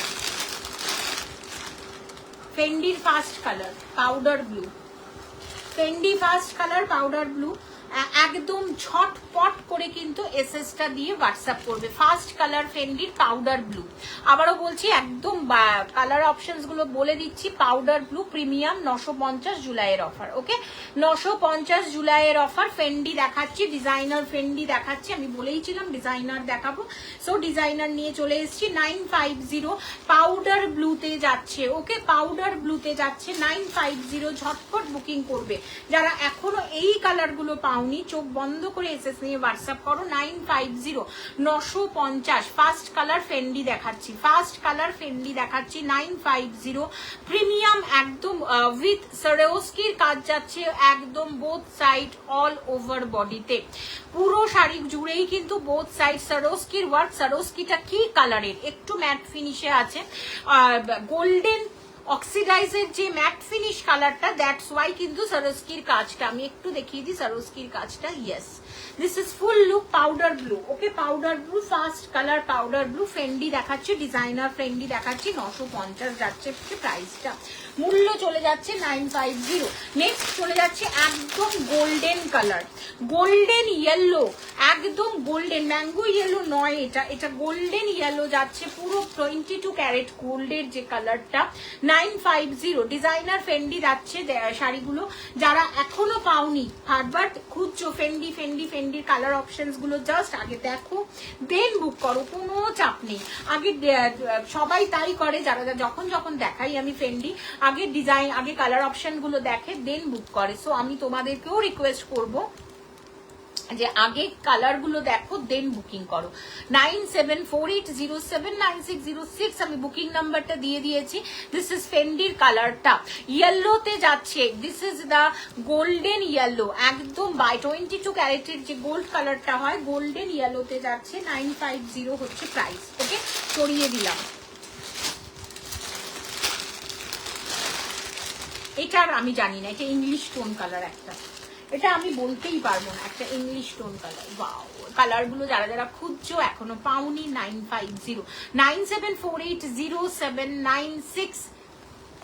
ফেন্ডির first colour powder blue, Fendi first colour powder blue. একদম ঝটপট করে কিন্তু এসএসটা দিয়ে হোয়াটসঅ্যাপ করবে। ফার্স্ট কালার ফেন্ডির পাউডার ব্লু। আবারও বলছি, একদম কালার অপশনস গুলো বলে দিচ্ছি। পাউডার ব্লু প্রিমিয়াম, 950 জুলাইয়ের অফার। ওকে, 950 জুলাইয়ের অফার। ফেন্ডি দেখাচ্ছি, ডিজাইনার ফেন্ডি দেখাচ্ছি। আমি বলেইছিলাম ডিজাইনার দেখাবো, সো ডিজাইনার নিয়ে চলে এসেছি। 950 পাউডার ব্লুতে যাচ্ছে। ওকে, পাউডার ব্লুতে যাচ্ছে 950। ঝটপট বুকিং করবে যারা এখনো এই কালার গুলো পাওনি। চোখ বন্ধ করে এসএস নিয়ে হোয়াটসঅ্যাপ করো। 950, 950। ফার্স্ট কালার ফেন্ডি দেখাচ্ছি, ফার্স্ট কালার ফেন্ডি দেখাচ্ছি 950 প্রিমিয়াম, একদম উইথ সারোস্কির কাজ যাচ্ছে একদম বোথ সাইড, অল ওভার বডিতে। পুরো শাড়ি জুড়েই কিন্তু বোথ সাইড সারোস্কির ওয়ার্ক। সারোস্কিটা কি কালারের? একটু ম্যাট ফিনিশে আছে, গোল্ডেন অক্সিডাইজের যে ম্যাট ফিনিশ কালারটা, দ্যাটস ওয়াই কিন্তু সারোস্কির কাজটা। আমি একটু দেখিয়ে দিই সারোস্কির কাজটা। Yes, this is full look powder blue. Okay, powder blue first colour powder blue. Fendi দেখাচ্ছে, ডিজাইনার ফেন্ডি দেখাচ্ছি। 950 যাচ্ছে প্রাইসটা। মূল্য চলে যাচ্ছে 950। নেক্সট চলে যাচ্ছে একদম গোল্ডেন কালার, গোল্ডেন ইয়েলো, একদম গোল্ডেন, ম্যাঙ্গো ইয়েলো নয় এটা, এটা গোল্ডেন ইয়েলো যাচ্ছে। পুরো 22 ক্যারেট গোল্ডের যে কালারটা। 950 ডিজাইনার ফেন্ডি যাচ্ছে শাড়িগুলো। যারা এখনো পাওনি, হারবার খুঁজছো ফেন্ডি ফেন্ডি ফেন্ডির কালার অপশনস গুলো, জাস্ট আগে দেখো দেন বুক করো, কোনো চাপ নেই। আগে সবাই তাই করে, যারা যখন যখন দেখাই আমি ফেন্ডি, আগে ডিজাইন, আগে কালার অপশন গুলো দেখে দেন বুক করে। সো আমি তোমাদেরকেও রিকোয়েস্ট করবো যে আগে কালার গুলো দেখো দেন বুকিং করো। 9748079606 আমি বুকিং নাম্বারটা দিয়ে দিয়েছি। দিস ইজ ফেন্ডির কালারটা, ইয়েলোতে যাচ্ছে। This is the golden yellow, একদম বাই 22 ক্যারেটের যে গোল্ড কালারটা হয়, গোল্ডেন ইয়েলোতে যাচ্ছে। 950 হচ্ছে প্রাইস। ওকে, সরিয়ে দিলাম। এটার আমি জানি না, এটা ইংলিশ টোন কালার একটা, এটা আমি বলতেই পারবো না, একটা English tone colour. Wow, colour গুলো যারা যারা খুঁজছো এখনো পাওনি, 950,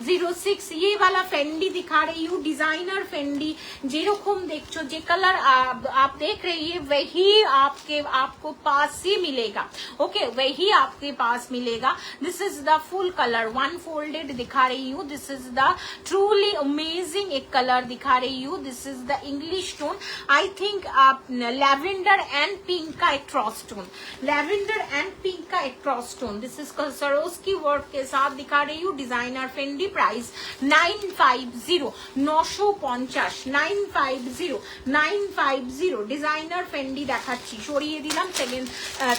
06 ये वाला फेंडी दिखा रही हूँ, डिजाइनर फेंडी, जेरकम देखो जे कलर आप देख रही है वही आपको पास ही मिलेगा। ओके, वही आपके पास मिलेगा। This is the full colour, one folded दिखा रही हूँ। This is the truly amazing एक कलर दिखा रही हूँ। This is the English tone, I think lavender and pink का एक cross tone, lavender and pink का एक cross tone. This is Swarovski work के साथ दिखा रही हूँ। Designer Fendi, price 950, 950, 950, 950। Designer Fendi দেখাচ্ছি, সরিয়ে দিলাম সেকেন্ড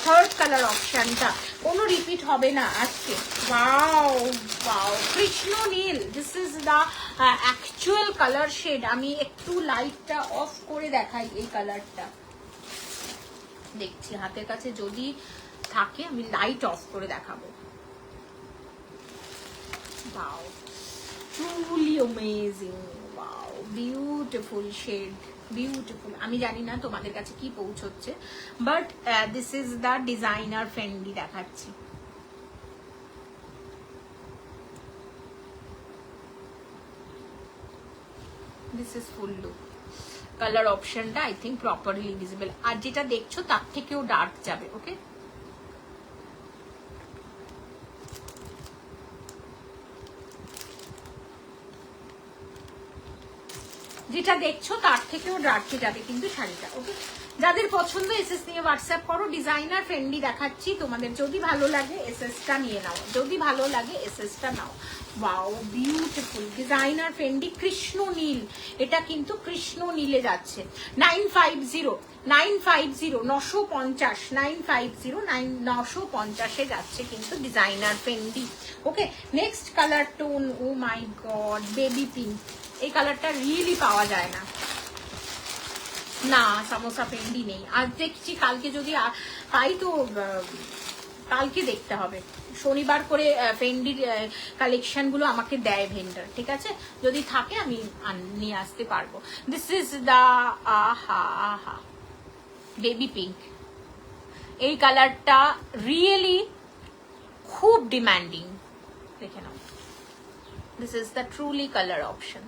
থার্ড কালার অপশনটা, কোনো রিপিট হবে না আজকে। ওয়াও ওয়াও, কৃষ্ণ নীল, this is the actual colour shade. আমি একটু লাইটটা অফ করে দেখাই এই কালারটা, দেখছি হাতের কাছে যদি থাকে আমি লাইট অফ করে দেখাবো। Wow, truly amazing. Wow, beautiful shade, beautiful. আমি জানি না তোমাদের কাছে কি পৌঁছচ্ছে, but this is the designer Fendi দেখাচ্ছি। This is full look. Colour অপশনটা আই থিঙ্ক প্রপারলি ভিজিবল, আর যেটা দেখছো তার থেকেও ডার্ক যাবে। ওকে, যেটা দেখছো তার থেকেও ডার্কে যাবে কিন্তু শাড়িটা। ওকে, যাদের পছন্দ এসএস নিয়ে হোয়াটসঅ্যাপ করো। ডিজাইনার ফ্রেন্ডলি দেখাচ্ছি তোমাদের, যদি ভালো লাগে এসএসটা নিয়ে নাও, যদি ভালো লাগে এসএসটা নাও। ওয়াও, বিউটিফুল ডিজাইনার ফ্রেন্ডলি, কৃষ্ণ নীল, এটা কিন্তু কৃষ্ণ নীলে যাচ্ছে। 950, 950, 950, 950, 950 যাচ্ছে কিন্তু designer friendly. Okay, next colour tone, O my god, baby pink. এই কালারটা রিয়েলি পাওয়া যায় না, না সামোসা ফেন্ডি নেই। আজ দেখছি, কালকে যদি পাই তো কালকে দেখতে হবে। শনিবার করে ফেন্ডির কালেকশন গুলো আমাকে দেয় ভেন্ডার, ঠিক আছে? যদি থাকে আমি নিয়ে আসতে পারবো। দিস ইজ দা আহা বেবি পিঙ্ক। এই কালারটা রিয়েলি খুব ডিমান্ডিং, দেখে নাও। This is the truly color option,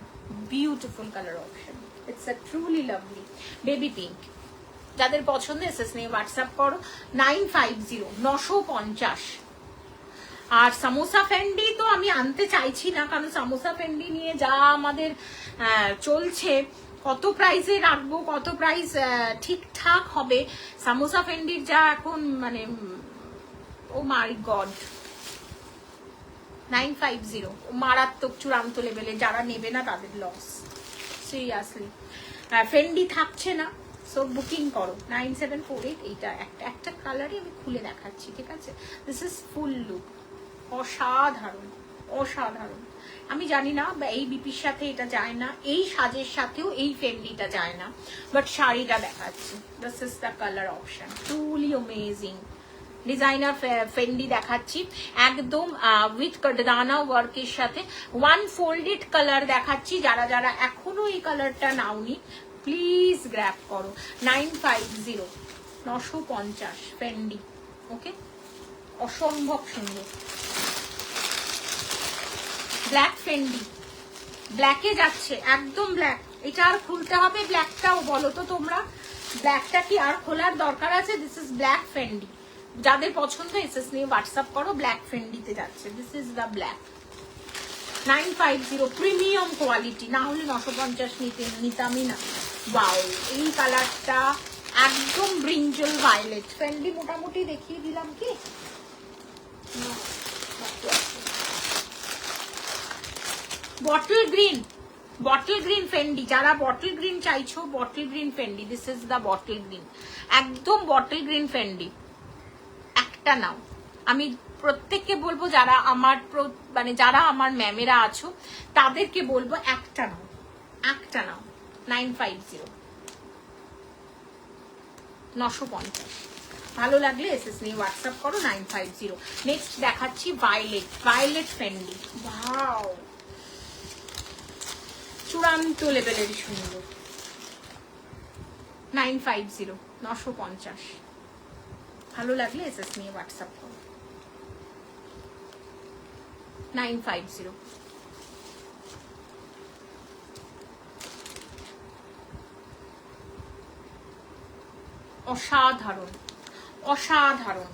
beautiful color option. It's a truly lovely baby pink. যাদের পছন্দ এসএস নিয়ে হোয়াটসঅ্যাপ করো। 950, 950। আর সামোসা ফেন্ডি তো আমি আনতে চাইছি না, কারণ সামোসা ফেন্ডি নিয়ে যা আমাদের চলছে, কত প্রাইসে রাখবো, কত প্রাইস ঠিকঠাক হবে। সামোসা ফেন্ডির যা এখন মানে, ও মাই গড, 950 মারাত্মক চূড়ান্ত লেভেলে। যারা নেবে না তাদের লস, সিরিয়াসলি। ফেন্ডি থাকছে না, সো বুকিং করো। 9748, এইটা একটা কালারই আমি খুলে দেখাচ্ছি, ঠিক আছে? দিস ইজ ফুল লুক, অসাধারণ অসাধারণ। আমি জানি না এই বিপির সাথে এটা যায় না, এই সাজের সাথেও এই ফেন্ডিটা যায় না, বাট শাড়িটা দেখাচ্ছি। This is the colour option, truly amazing. Designer Fendi দেখাচ্ছি একদম উইথ কটদানা ওয়ার্কের সাথে, ওয়ান ফোল্ডেড কালার দেখাচ্ছি। যারা যারা এখনো এই কালারটা নাওনি প্লিজ গ্র্যাব করো। 950, 950 ফেন্ডি। ওকে, অসম্ভব সুন্দর। ব্ল্যাক ফেন্ডি, ব্ল্যাকে যাচ্ছে, একদম ব্ল্যাক। এটা আর খুলতে হবে ব্ল্যাকটাও? বলো তো তোমরা, ব্ল্যাকটা কি আর খোলার দরকার আছে? This is black Fendi. যাদের পছন্দ এসএস নিয়ে হোয়াটসঅ্যাপ করো। ব্ল্যাক ফেন্ডিতে যাচ্ছে, this is the black. 950 premium quality, না হলে 950 নিতামই না। ওয়াও, এই কালারটা একদম ব্রিঞ্জল ভায়োলেট। ফেন্ডি মোটামুটি দেখিয়ে দিলাম কি? Bottle green, bottle green Fendi. যারা বটল গ্রিন চাইছো, bottle green Fendi, this is the bottle green, একদম বটল গ্রিন ফেন্ডি। একটা নাও। আমি প্রত্যেককে বলবো, যারা আমার মানে যারা আমার ম্যামেরা আছো তাদেরকে বলবো একটা নাও, একটা নাও। 950, 950। ভালো লাগলে এসএস নিয়ে হোয়াটসঅ্যাপ করো। 950। নেক্সট দেখাচ্ছি ভায়োলেট, ভায়োলেট ফেন্ডি। ওয়াও, চূড়ান্ত লেভেলের সুন্দর। 950, 950। ভালো লাগলে এসএস নিয়ে হোয়াটসঅ্যাপ করো। 950। অসাধারণ অসাধারণ।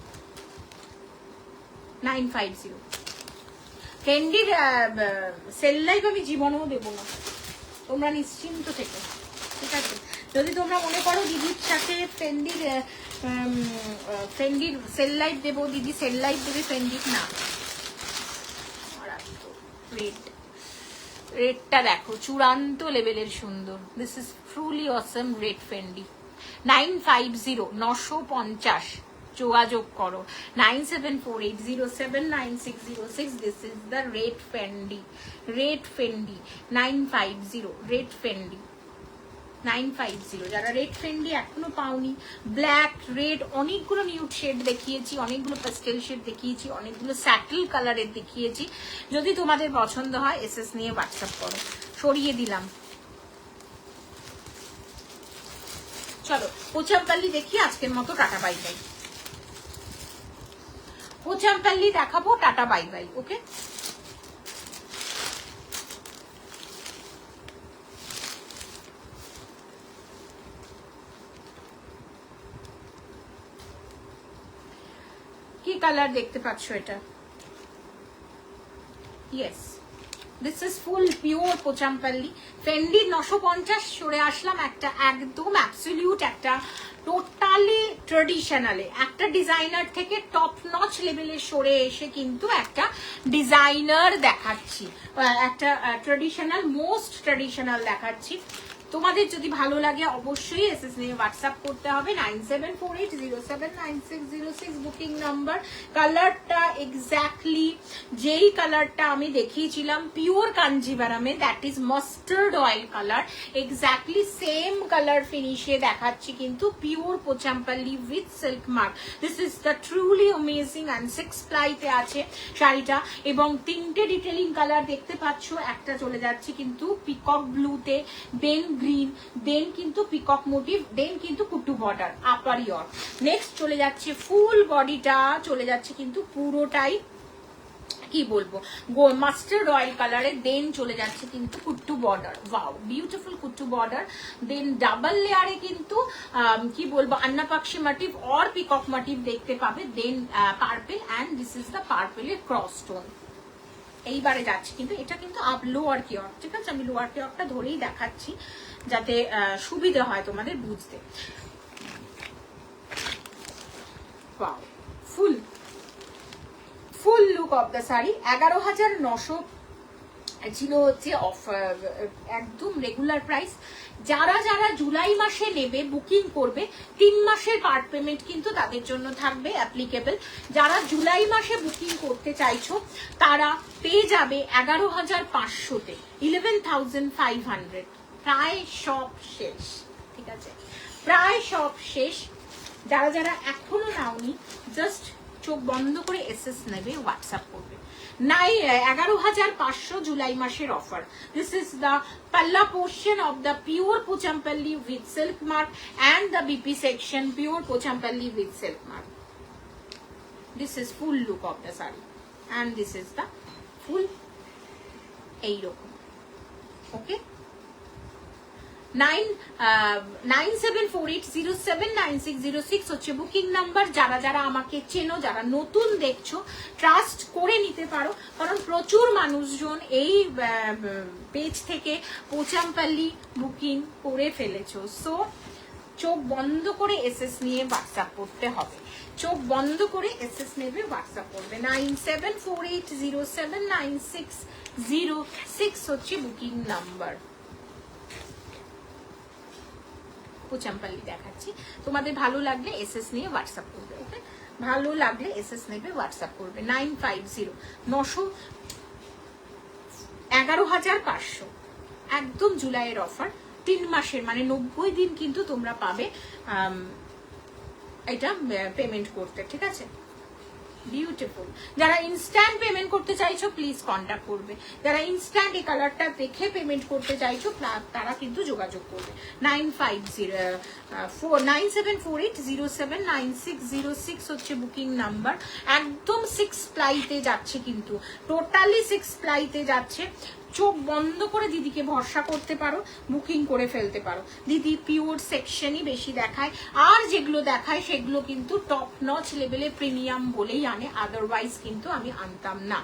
950 ফেন্ডির সেল লাইভ আমি জীবনেও দেবো না, তোমরা নিশ্চিন্ত থেকে, ঠিক আছে? যদি তোমরা মনে করো দিদির সাথে ফেন্ডির সেল লাইভ দেবো, দিদি সেল লাইভ দেবে ফেন্ডির, না। রেডটা দেখো চূড়ান্ত লেভেলের সুন্দর। This is truly Assam red Fendi. 950 950 যোগাযোগ করো 9748079606। This is the red Fendi, red Fendi 950 red Fendi 950। যারা রেড ফেন্ডি এখনো পাওনি, ব্ল্যাক রেড অনেকগুলো নিউড শেড দেখিয়েছি, অনেকগুলো পাস্টেল শেড দেখিয়েছি, অনেকগুলো স্যাটেল কালারের দেখিয়েছি। যদি তোমাদের পছন্দ হয় এসএস নিয়ে হোয়াটসঅ্যাপ করো। সরিয়ে দিলাম। চলো পোচামপাল্লি দেখি, আজকের মতো টাটা বাই বাই। পোচামপাল্লি দেখাবো, টাটা বাই বাই। ওকে, কি কালার দেখতে পাচ্ছ এটা? Yes, this is full pure Pochampally. ফেন্ডির 950 সরে আসলাম একটা একদম অ্যাবসলিউট, একটা টোটালি ট্রেডিশনালে, একটা ডিজাইনার থেকে টপ নচ লেভেলে সরে এসে কিন্তু একটা ডিজাইনার দেখাচ্ছি, একটা ট্রেডিশনাল, মোস্ট ট্রেডিশনাল দেখাচ্ছি। তোমাদের যদি ভালো লাগে অবশ্যই এসএস নিয়ে হোয়াটসঅ্যাপ করতে হবে। 9748079606 বুকিং নাম্বার। কালারটা এক্স্যাক্টলি যেই কালারটা আমি দেখিয়েছিলাম পিওর কাঞ্জিভারামে, that is mustard oil colour, exactly same colour ফিনিশে দেখাচ্ছি কিন্তু pure Pochampally with silk mark. This is the truly amazing and 6 প্লাইতে আছে শাড়িটা, এবং 3টে ডিটেলিং কালার দেখতে পাচ্ছ। একটা চলে যাচ্ছে কিন্তু পিকক ব্লুতে, দেন গ্রিন, দেন কিন্তু পিকক মোটিভ, দেন কিন্তু কুট্টু বর্ডার আপার ইয়র। নেক্সট চলে যাচ্ছে ফুল বডিটা, চলে যাচ্ছে কিন্তু পুরোটাই কি বলবো মাস্টার্ড অয়েল কালারে, দেন চলে যাচ্ছে কিন্তু Kuttu border. Wow, beautiful Kuttu border. Then double লেয়ারে কিন্তু কি বলবো Anna Pakshi motif or peacock motif দেখতে পাবে। Then purple, and this is the পার্পলের ক্রস টোন। এইবারে যাচ্ছে কিন্তু এটা কিন্তু লোয়ার কিয়র, ঠিক আছে? আমি লোয়ার কিয়রটা ধরেই দেখাচ্ছি যাতে সুবিধা হয় তোমাদের বুঝতে। Wow, full full look of the sari. 11,900 ছিল হচ্ছে একদম রেগুলার প্রাইস। যারা যারা জুলাই মাসে নেবে, বুকিং করবে, 3 মাসের পার্ট পেমেন্ট কিন্তু তাদের জন্য থাকবে অ্যাপ্লিকেবল। যারা জুলাই মাসে বুকিং করতে চাইছো তারা পেয়ে যাবে 11,500-তে 11,500। প্রায় সব শেষ, ঠিক আছে? প্রায় সব শেষ। যারা যারা এখনো নাওনি জাস্ট চোখ বন্ধ করে এসএস নেবে, হোয়াটসঅ্যাপ করবে। 11,500 জুলাই মাসের offer. This is the palla portion of the pure Pochampally with silk mark and the BP section pure Pochampally with silk mark. This is full look of the sari, and this is the full এইরকম। ওকে, 9748079606 হচ্ছে বুকিং নাম্বার। যারা যারা আমাকে চেনো, যারা নতুন দেখছো, ট্রাস্ট করে নিতে পারো, কারণ প্রচুর মানুষজন এই পেজ থেকে পোচামপাল্লি বুকিং করে ফেলেছো। সো চোখ বন্ধ করে এসএস নিয়ে হোয়াটসঅ্যাপ করতে হবে, চোখ বন্ধ করে এসএস নেবে, হোয়াটসঅ্যাপ করবে। 9748079606 হচ্ছে বুকিং নাম্বার। পোচামপাল্লি দেখাচ্ছি, তোমাদের ভালো লাগলে এসএস নিয়ে হোয়াটসঅ্যাপ করবে। ওকে, ভালো লাগলে এসএস নেবে, হোয়াটসঅ্যাপ করবে। 950 11,500 একদম জুলাইয়ের অফার, 3 মাসের মানে 90 দিন কিন্তু তোমরা পাবে এটা পেমেন্ট করতে, ঠিক আছে? বিউটিফুল। যারা ইনস্ট্যান্ট পেমেন্ট করতে চাইছো প্লিজ কন্ট্যাক্ট করবে। যারা ইনস্ট্যান্ট এই কালারটা দেখে পেমেন্ট করতে চাইছো তারা কিন্তু যোগাযোগ করবে। 9748079606 হচ্ছে বুকিং নাম্বার। একদম 6 প্লাইতে যাচ্ছে কিন্তু, টোটালি 6 প্লাইতে যাচ্ছে। চোখ বন্ধ করে দিদিকে ভরসা করতে পারো, বুকিং করে ফেলতে পারো। দিদি পিওর সেকশনই বেশি দেখায়, আর যেগুলো দেখায় সেগুলো কিন্তু টপ নচ লেভেলে প্রিমিয়াম বলেই আনে, আদারওয়াইজ কিন্তু আমি আনতাম না।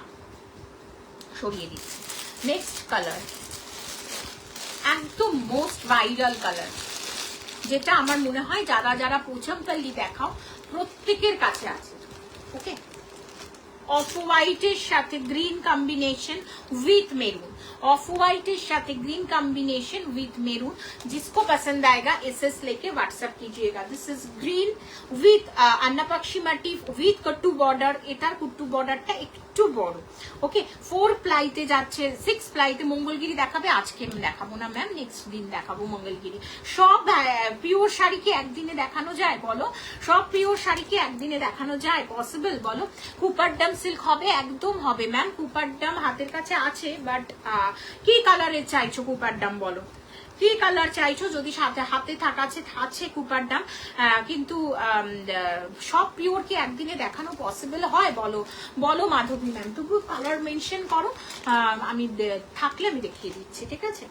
সরিয়ে দিচ্ছি। নেক্সট কালার, একদম মোস্ট ভাইরাল কালার, যেটা আমার মনে হয় যারা যারা পোচামপল্লি দেখাও প্রত্যেকের কাছে আছে। ওকে, অফ হোয়াইটের সাথে green combination with maroon, off white साथ ग्रीन कॉम्बिनेशन विथ मेरून। जिसको पसंद आएगा एसएस लेके व्हाट्सएप कीजिएगा। This is green with Anna Pakshi motif with कट्टू बॉर्डर। एटार कट्टू बॉर्डरটা একটু বড়। ওকে, 4 প্লাইতে যাচ্ছে, 6 প্লাইতে। মঙ্গলগিরি দেখাবে আজকে, আমি দেখাবো না ম্যাম, নেক্সট দিন দেখাবো মঙ্গলগিরি। সব পিওর শাড়ি কি একদিনে দেখানো যায় বলো? সব পিওর শাড়ি কি একদিনে দেখানো যায়? পসিবল বলো? কুপারডাম সিল্ক হবে, একদম হবে ম্যাম। কুপারডাম হাতের কাছে আছে, বাট কি কালারের চাইছো কুপারডাম বলো? কি কালার চাইছো? যদি সাথে হাতে থাকা আছে কুপারডাম, কিন্তু সব পিওর কি একদিনে দেখানো পসিবল হয় বলো? বলো মাধবী ম্যাম, তবু কালার মেনশন করো, আমি থাকলে আমি দেখিয়ে দিচ্ছি। ঠিক আছে,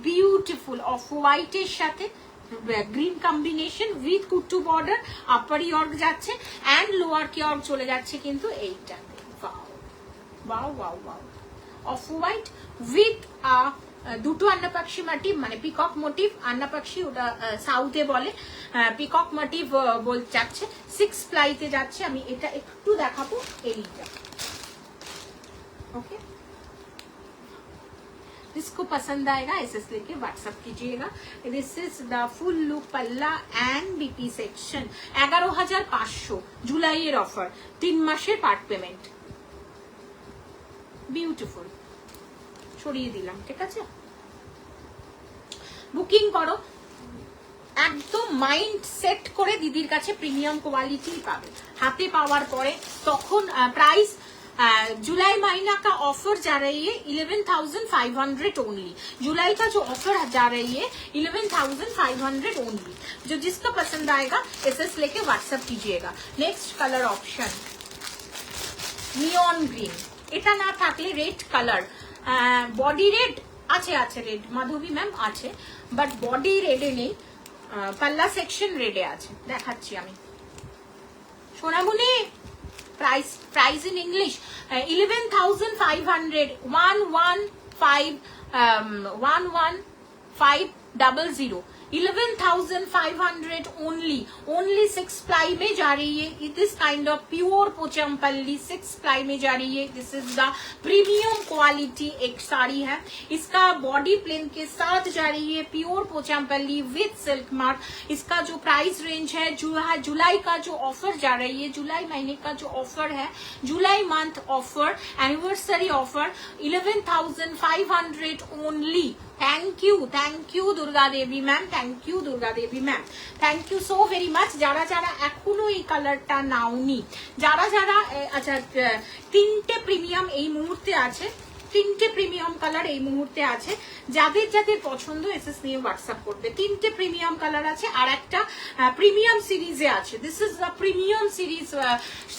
বিউটিফুল অফ হোয়াইটের সাথে green combination with Kuttu border. Upper York যাচ্ছে অ্যান্ড লোয়ার ইয়র্ক চলে যাচ্ছে কিন্তু এইটাতে। Wow wow wow wow, off white with দুটো আন্না পাক্ষি মোটিভ, মানে পিকক মোটিভ। আন্না পাক্ষি ওটা সাউথে বলে, পিকক মোটিভ বলতে যাচ্ছে। 6 প্লাইতে যাচ্ছে। আমি এটা একটু দেখাবো, এইটা। ओके, जिसको पसंद आएगा एसएस लेके व्हाट्सएप कीजिएगा। This is the full look पल्ला एंड बीपी सेक्शन। 11,500 जुलाइয়ের অফার, 3 মাসের পার্ট পেমেন্ট। বিউটিফুল, সরিয়ে দিলাম। ঠিক আছে, বুকিং করো, একদম মাইন্ড সেট করে দিদির কাছে প্রিমিয়াম কোয়ালিটি পাবে। হাতে পাওয়ার পরে তখন প্রাইস जुलाई महीना का ऑफर जा रही है 11,500 ओनली। जुलाई का जो ऑफर जा रही है 11,500 ओनली। जो जिसका पसंद आएगा एसएस लेके व्हाट्सएप कीजिएगा। Next colour option neon green. এটা না থাকলে রেড কালার, বডি রেড আছে, আছে রেড মাধবী ম্যাম আছে, বাট বডি রেডে নেই, পাল্লা সেকশন রেডে আছে। দেখাচ্ছি আমি সোনামণি। Price in English 11,500 11500 11,500 only 6 ply में जा रही है। This kind of pure Pochampally 6 ply में जा रही है। This is the premium quality एक साड़ी है। इसका बॉडी प्लेन के साथ जा रही है, pure Pochampally with silk mark. इसका जो प्राइस रेंज है जो है जुलाई का जो ऑफर जा रही है, जुलाई महीने का जो ऑफर है, July month offer, anniversary offer 11,500 only. Thank you Durga Devi ma'am, thank you Durga Devi ma'am, thank you so very much. যারা যারা এখনো এই কালারটা নাওনি, যারা যারা আচ্ছা 3টে প্রিমিয়াম এই মুহূর্তে আছে, 3টে প্রিমিয়াম কালার এই মুহূর্তে আছে। যাদের যাদের পছন্দ এসএস নিয়ে হোয়াটসঅ্যাপ করবে। 3টে প্রিমিয়াম কালার আছে, আর একটা প্রিমিয়াম সিরিজে আছে। This is the premium series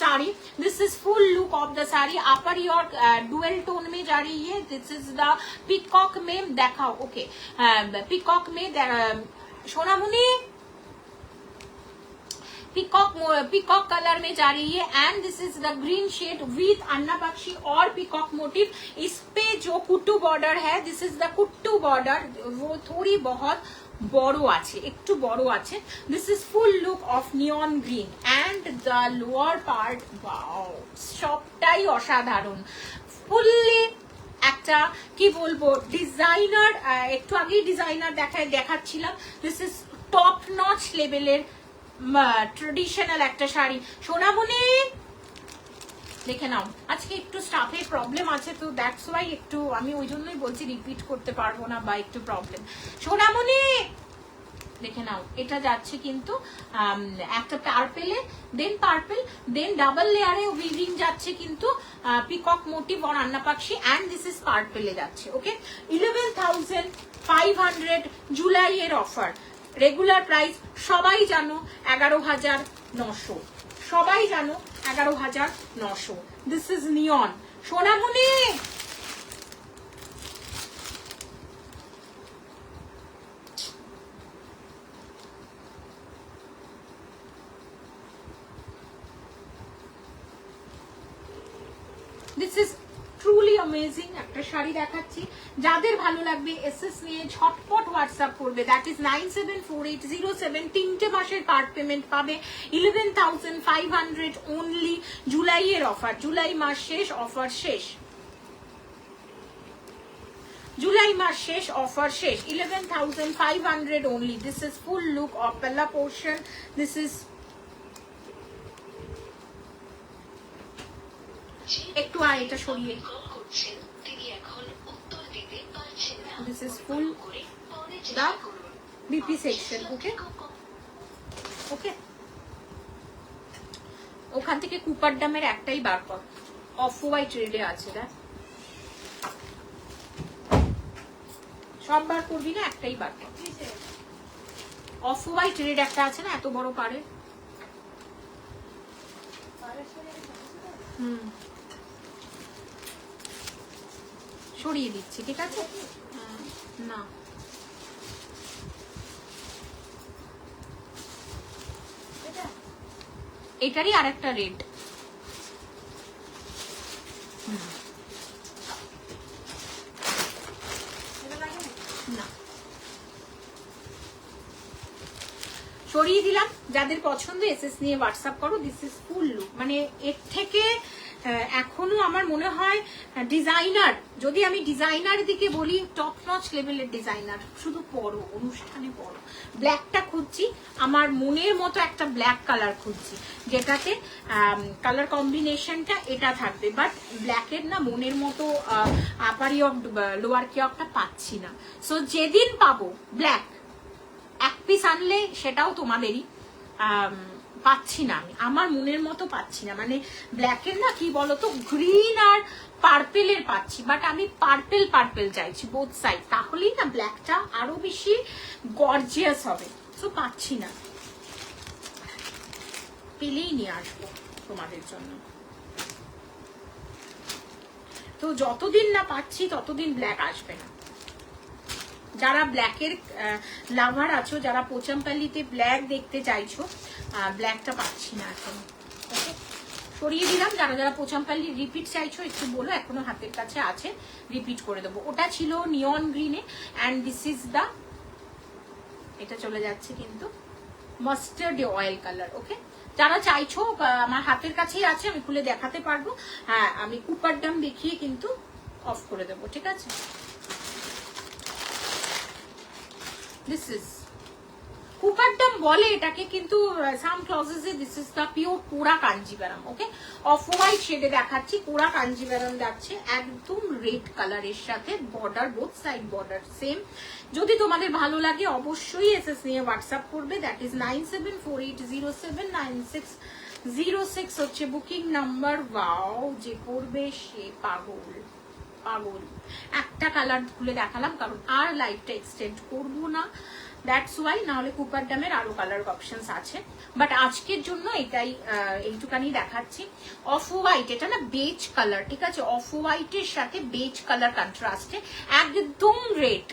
sari. This is full look of the sari. Upper your dual tone में जा रही है। दिस इज द पिकॉक में देखाओ। ओके, पिकॉक में सोनामुनी पिकॉक कलर में जा रही है and this is the green shade with Anna Pakshi और पिकॉक मोटिव। इस पे जो कुट्टू बॉर्डर है, this is the Kuttu border, वो थोड़ी बहुत বড় আছে, একটু বড় আছে। This is full look of neon green and the lower part. Wow, সবটাই অসাধারণ। ফুললি একটা কি বলবো ডিজাইনার, একটু আগেই ডিজাইনার দেখাচ্ছিলাম। দিস ইজ টপ নচ লেভেলের ট্রেডিশনাল একটা শাড়ি। সোনামণি দেখে নাও, আজকে একটু স্টাফের প্রবলেম আছে, তো দ্যাটস ওয়াই একটু আমি ওই জন্যই বলছি রিপিট করতে পারবো না বা একটু প্রবলেম। সোনামণি দেখে নাও, এটা যাচ্ছে কিন্তু একটা পার্পেলে, দেন ডাবল লেয়ারে উইভিং যাচ্ছে কিন্তু peacock motive R Anna পাক্ষি and this is পার্পেলে যাচ্ছে। ওকে, 11,500 জুলাইয়ের অফার। রেগুলার প্রাইস সবাই জানো 11,900, সবাই জানো 11,900। This is neon, Sonamoni this is truly amazing একটা শাড়ি দেখাচ্ছি। যাদের ভালো লাগবে এসএস নিয়ে ঝটপট হোয়াটসঅ্যাপ করবে। That is 974807। 3টে মাসের কার্ড পেমেন্ট পাবে 11,500 অনলি। জুলাইয়ের অফার, জুলাই মাস শেষ, অফার শেষ, জুলাই মাস শেষ, অফার শেষ। 11,500 only. This is full look of Pella portion. This is একটু এটা সরিয়ে, this is full the BP section. ওকে ওকে, ওখান থেকে কুপার দামের একটাই বার কর, অফ হোয়াইট রেডে আছে। দেখ সব বার করবি না, একটাই বার কর। অফ হোয়াইট রেড একটা আছে না, এত বড় পারে। সরিয়ে দিচ্ছি, ঠিক আছে? না এটারই আর একটা রেড। না সরিয়ে দিলাম। যাদের পছন্দ এসএস নিয়ে হোয়াটসঅ্যাপ করো। দিস ইজ ফুল লুক, মানে এর থেকে এখনো আমার মনে হয় ডিজাইনার, যদি আমি ডিজাইনার দিকে বলি, টপ নচ লেভেলের ডিজাইনার। শুধু পরো, অনুষ্ঠানে পরো। ব্ল্যাকটা খুঁজছি, আমার মনের মতো একটা ব্ল্যাক কালার খুঁজছি, যেটাতে কালার কম্বিনেশনটা এটা থাকবে, বাট ব্ল্যাকের না মনের মতো আপার ইয়ক লোয়ার কিয়কটা পাচ্ছি না। সো যেদিন পাবো ব্ল্যাক এক পিস আনলে সেটাও তোমাদেরই, পাচ্ছি না আমি, আমার মনের মতো পাচ্ছি না। মানে ব্ল্যাকের না কি বলতো, গ্রিন আর পার্পেলের পাচ্ছি, বাট আমি পার্পেল পার্পেল চাইছি বোথ সাইড, তাহলেই না ব্ল্যাকটা আরো বেশি গর্জিয়াস হবে। সো পাচ্ছি না, পেলেই নিয়ে আসবো তোমাদের জন্য। তো যতদিন না পাচ্ছি ততদিন ব্ল্যাক আসবে না। যারা ব্ল্যাকের লাভার আছো, যারা পোচামপাল্লিতে ব্ল্যাক দেখতে চাইছো, ব্ল্যাকটা পাচ্ছি না এখন। ওকে সরিয়ে দিলাম। যারা যারা পোচামপাল্লি রিপিট চাইছো একটু বলো, এখনো হাতের কাছে আছে, রিপিট করে দেবো। ওটা ছিল নিয়ন গ্রিনে, অ্যান্ড দিস ইজ দা, এটা চলে যাচ্ছে কিন্তু মাস্টার্ড অয়েল কালার। ওকে যারা চাইছো, আমার হাতের কাছেই আছে, আমি খুলে দেখাতে পারবো। হ্যাঁ আমি কুপার দাম দেখিয়ে কিন্তু অফ করে দেবো, ঠিক আছে? This is কুপার দাম বলে এটাকে, কিন্তু সাম ক্লজেসে দিস ইজ দা পিওর কোরা কাঞ্জিভারাম। ওকে অফ হোয়াইট শেডে দেখাচ্ছি, কোরা কাঞ্জিভারাম যাচ্ছে একদম রেড কালারের সাথে, border both side border same. যদি তোমাদের ভালো লাগে অবশ্যই এসএস নিয়ে হোয়াটসঅ্যাপ করবে। দ্যাট ইজ 9748079606 হচ্ছে বুকিং নাম্বার। ওয়াও, যে করবে সে পাগল পাগল। একটা কালার খুলে দেখালাম, কারণ আর লাইফটা এক্সটেন্ড করবো না, দ্যাটস ওয়াই। নাহলে কুপার দামের আরো কালার অপশনস আছে, বাট আজকের জন্য এটাই, এইটুকানি দেখাচ্ছি। অফ হোয়াইট, এটা না বেজ কালার, ঠিক আছে? অফ হোয়াইটের সাথে বেজ কালার কন্ট্রাস্টে একদম রেড।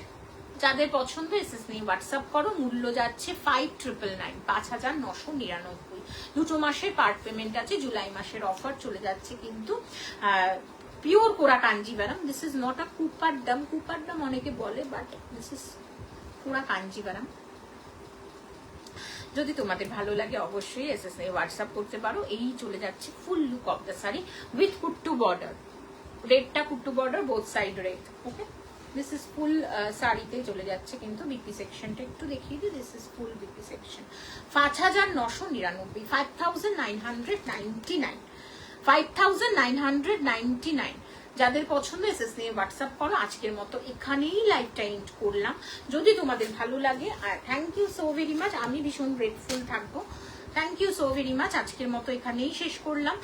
যাদের পছন্দ এসএস নিয়ে হোয়াটসঅ্যাপ করো। মূল্য যাচ্ছে 5999, 5999। 2 মাসের পার্ট পেমেন্ট আছে। জুলাই মাসের অফার চলে যাচ্ছে কিন্তু পিওর কোরা Kanjivaram. This is not a Cooper দাম, কুপার দাম অনেকে বলে, বাট দিস ইজ কোরা কাঞ্জিভারাম। যদি তোমাদের ভালো লাগে অবশ্যই এসএস এ হোয়াটসঅ্যাপ করতে পারো। এই চলে যাচ্ছে full look of the sari with Kuttu border. রেডটা Kuttu border, both side red. Okay this is full শাড়িতে চলে যাচ্ছে কিন্তু বিপি সেকশনটা একটু দেখিয়ে দিই। This is full BP section. 5999, 5999, 5999। যাদের পছন্দ এসএস নিয়ে হোয়াটসঅ্যাপ করো। আজকের মতো এখানেই লাইভটা এন্ড করলাম। যদি তোমাদের ভালো লাগে, thank you so very much, আমি ভীষণ গ্রেটফুল থাকবো। Thank you so very much. আজকের মতো এখানেই শেষ করলাম।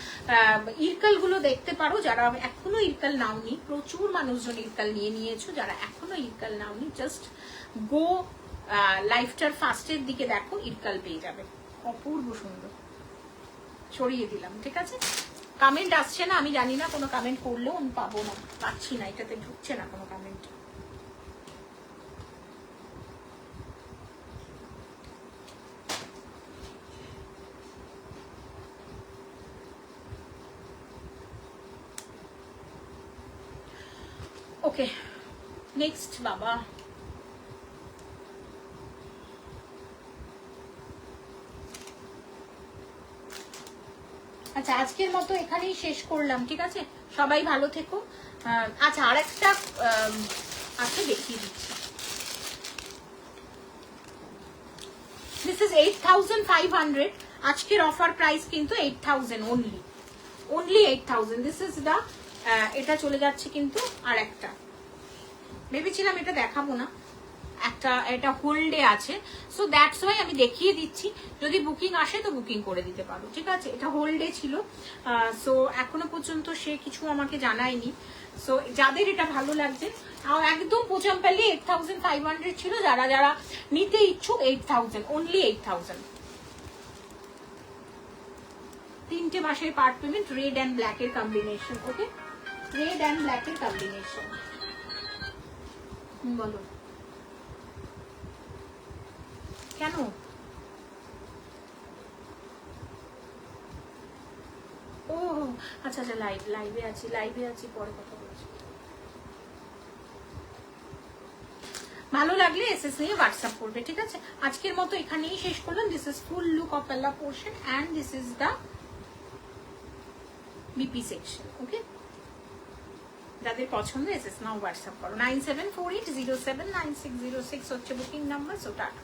ইরকাল গুলো দেখতে পারো, যারা এখনো ইরকাল নাওনি, প্রচুর মানুষজন ইরকাল নিয়ে নিয়েছো। যারা এখনো ইরকাল নাওনি, জাস্ট গো লাইফটার ফার্স্টের দিকে দেখো, ইরকাল পেয়ে যাবে। অপূর্ব সুন্দর। সরিয়ে দিলাম, ঠিক আছে? কমেন্ট আসছে না, আমি জানি না, কোনো কমেন্ট করলেও আমি পাবো না, পাচ্ছি না, এটাতে ঢুকছে না কোনো কমেন্ট। ওকে নেক্সট বাবা, আচ্ছা আজকের মতো এখানেই শেষ করলাম, ঠিক আছে, সবাই ভালো থেকো। আচ্ছা আর একটা আছে দেখিয়ে দিচ্ছি, দিস ইজ 8500, আজকের অফার প্রাইস কিন্তু 8000 অনলি, 8000, দিস ইজ দা, এটা চলে যাচ্ছে কিন্তু আর একটা, ভেবেছিলাম এটা দেখাবো না, একটা এটা হোল্ডে আছে, সো দ্যাটস ওয়াই আমি দেখিয়ে দিচ্ছি, যদি বুকিং আসে তো বুকিং করে দিতে পারো, ঠিক আছে, এটা হোল্ডে ছিল, সো এখনো পর্যন্ত সে কিছু আমাকে জানায়নি, সো যাদের এটা ভালো লাগছে, একদম পোচামপাল্লি 8500 ছিল, যারা যারা নিতে ইচ্ছুক 8000, অনলি 8000, 3টে মাসের part payment, red and black এর combination, okay, red and black এর কম্বিনেশন, বলো কেন? ও আচ্ছা আচ্ছা, লাইভে আছি, পরে কথা বলছি। ভালো লাগলে এসএস নিয়ে হোয়াটসঅ্যাপ করবে, ঠিক আছে, আজকের মতো এখানেই শেষ করলাম। This is full look of পাল্লা portion and this is the BP section, okay, যাদের পছন্দ এসএস নাও হোয়াটসঅ্যাপ করো, 9748079606 হচ্ছে বুকিং নাম্বার, সো টাটা।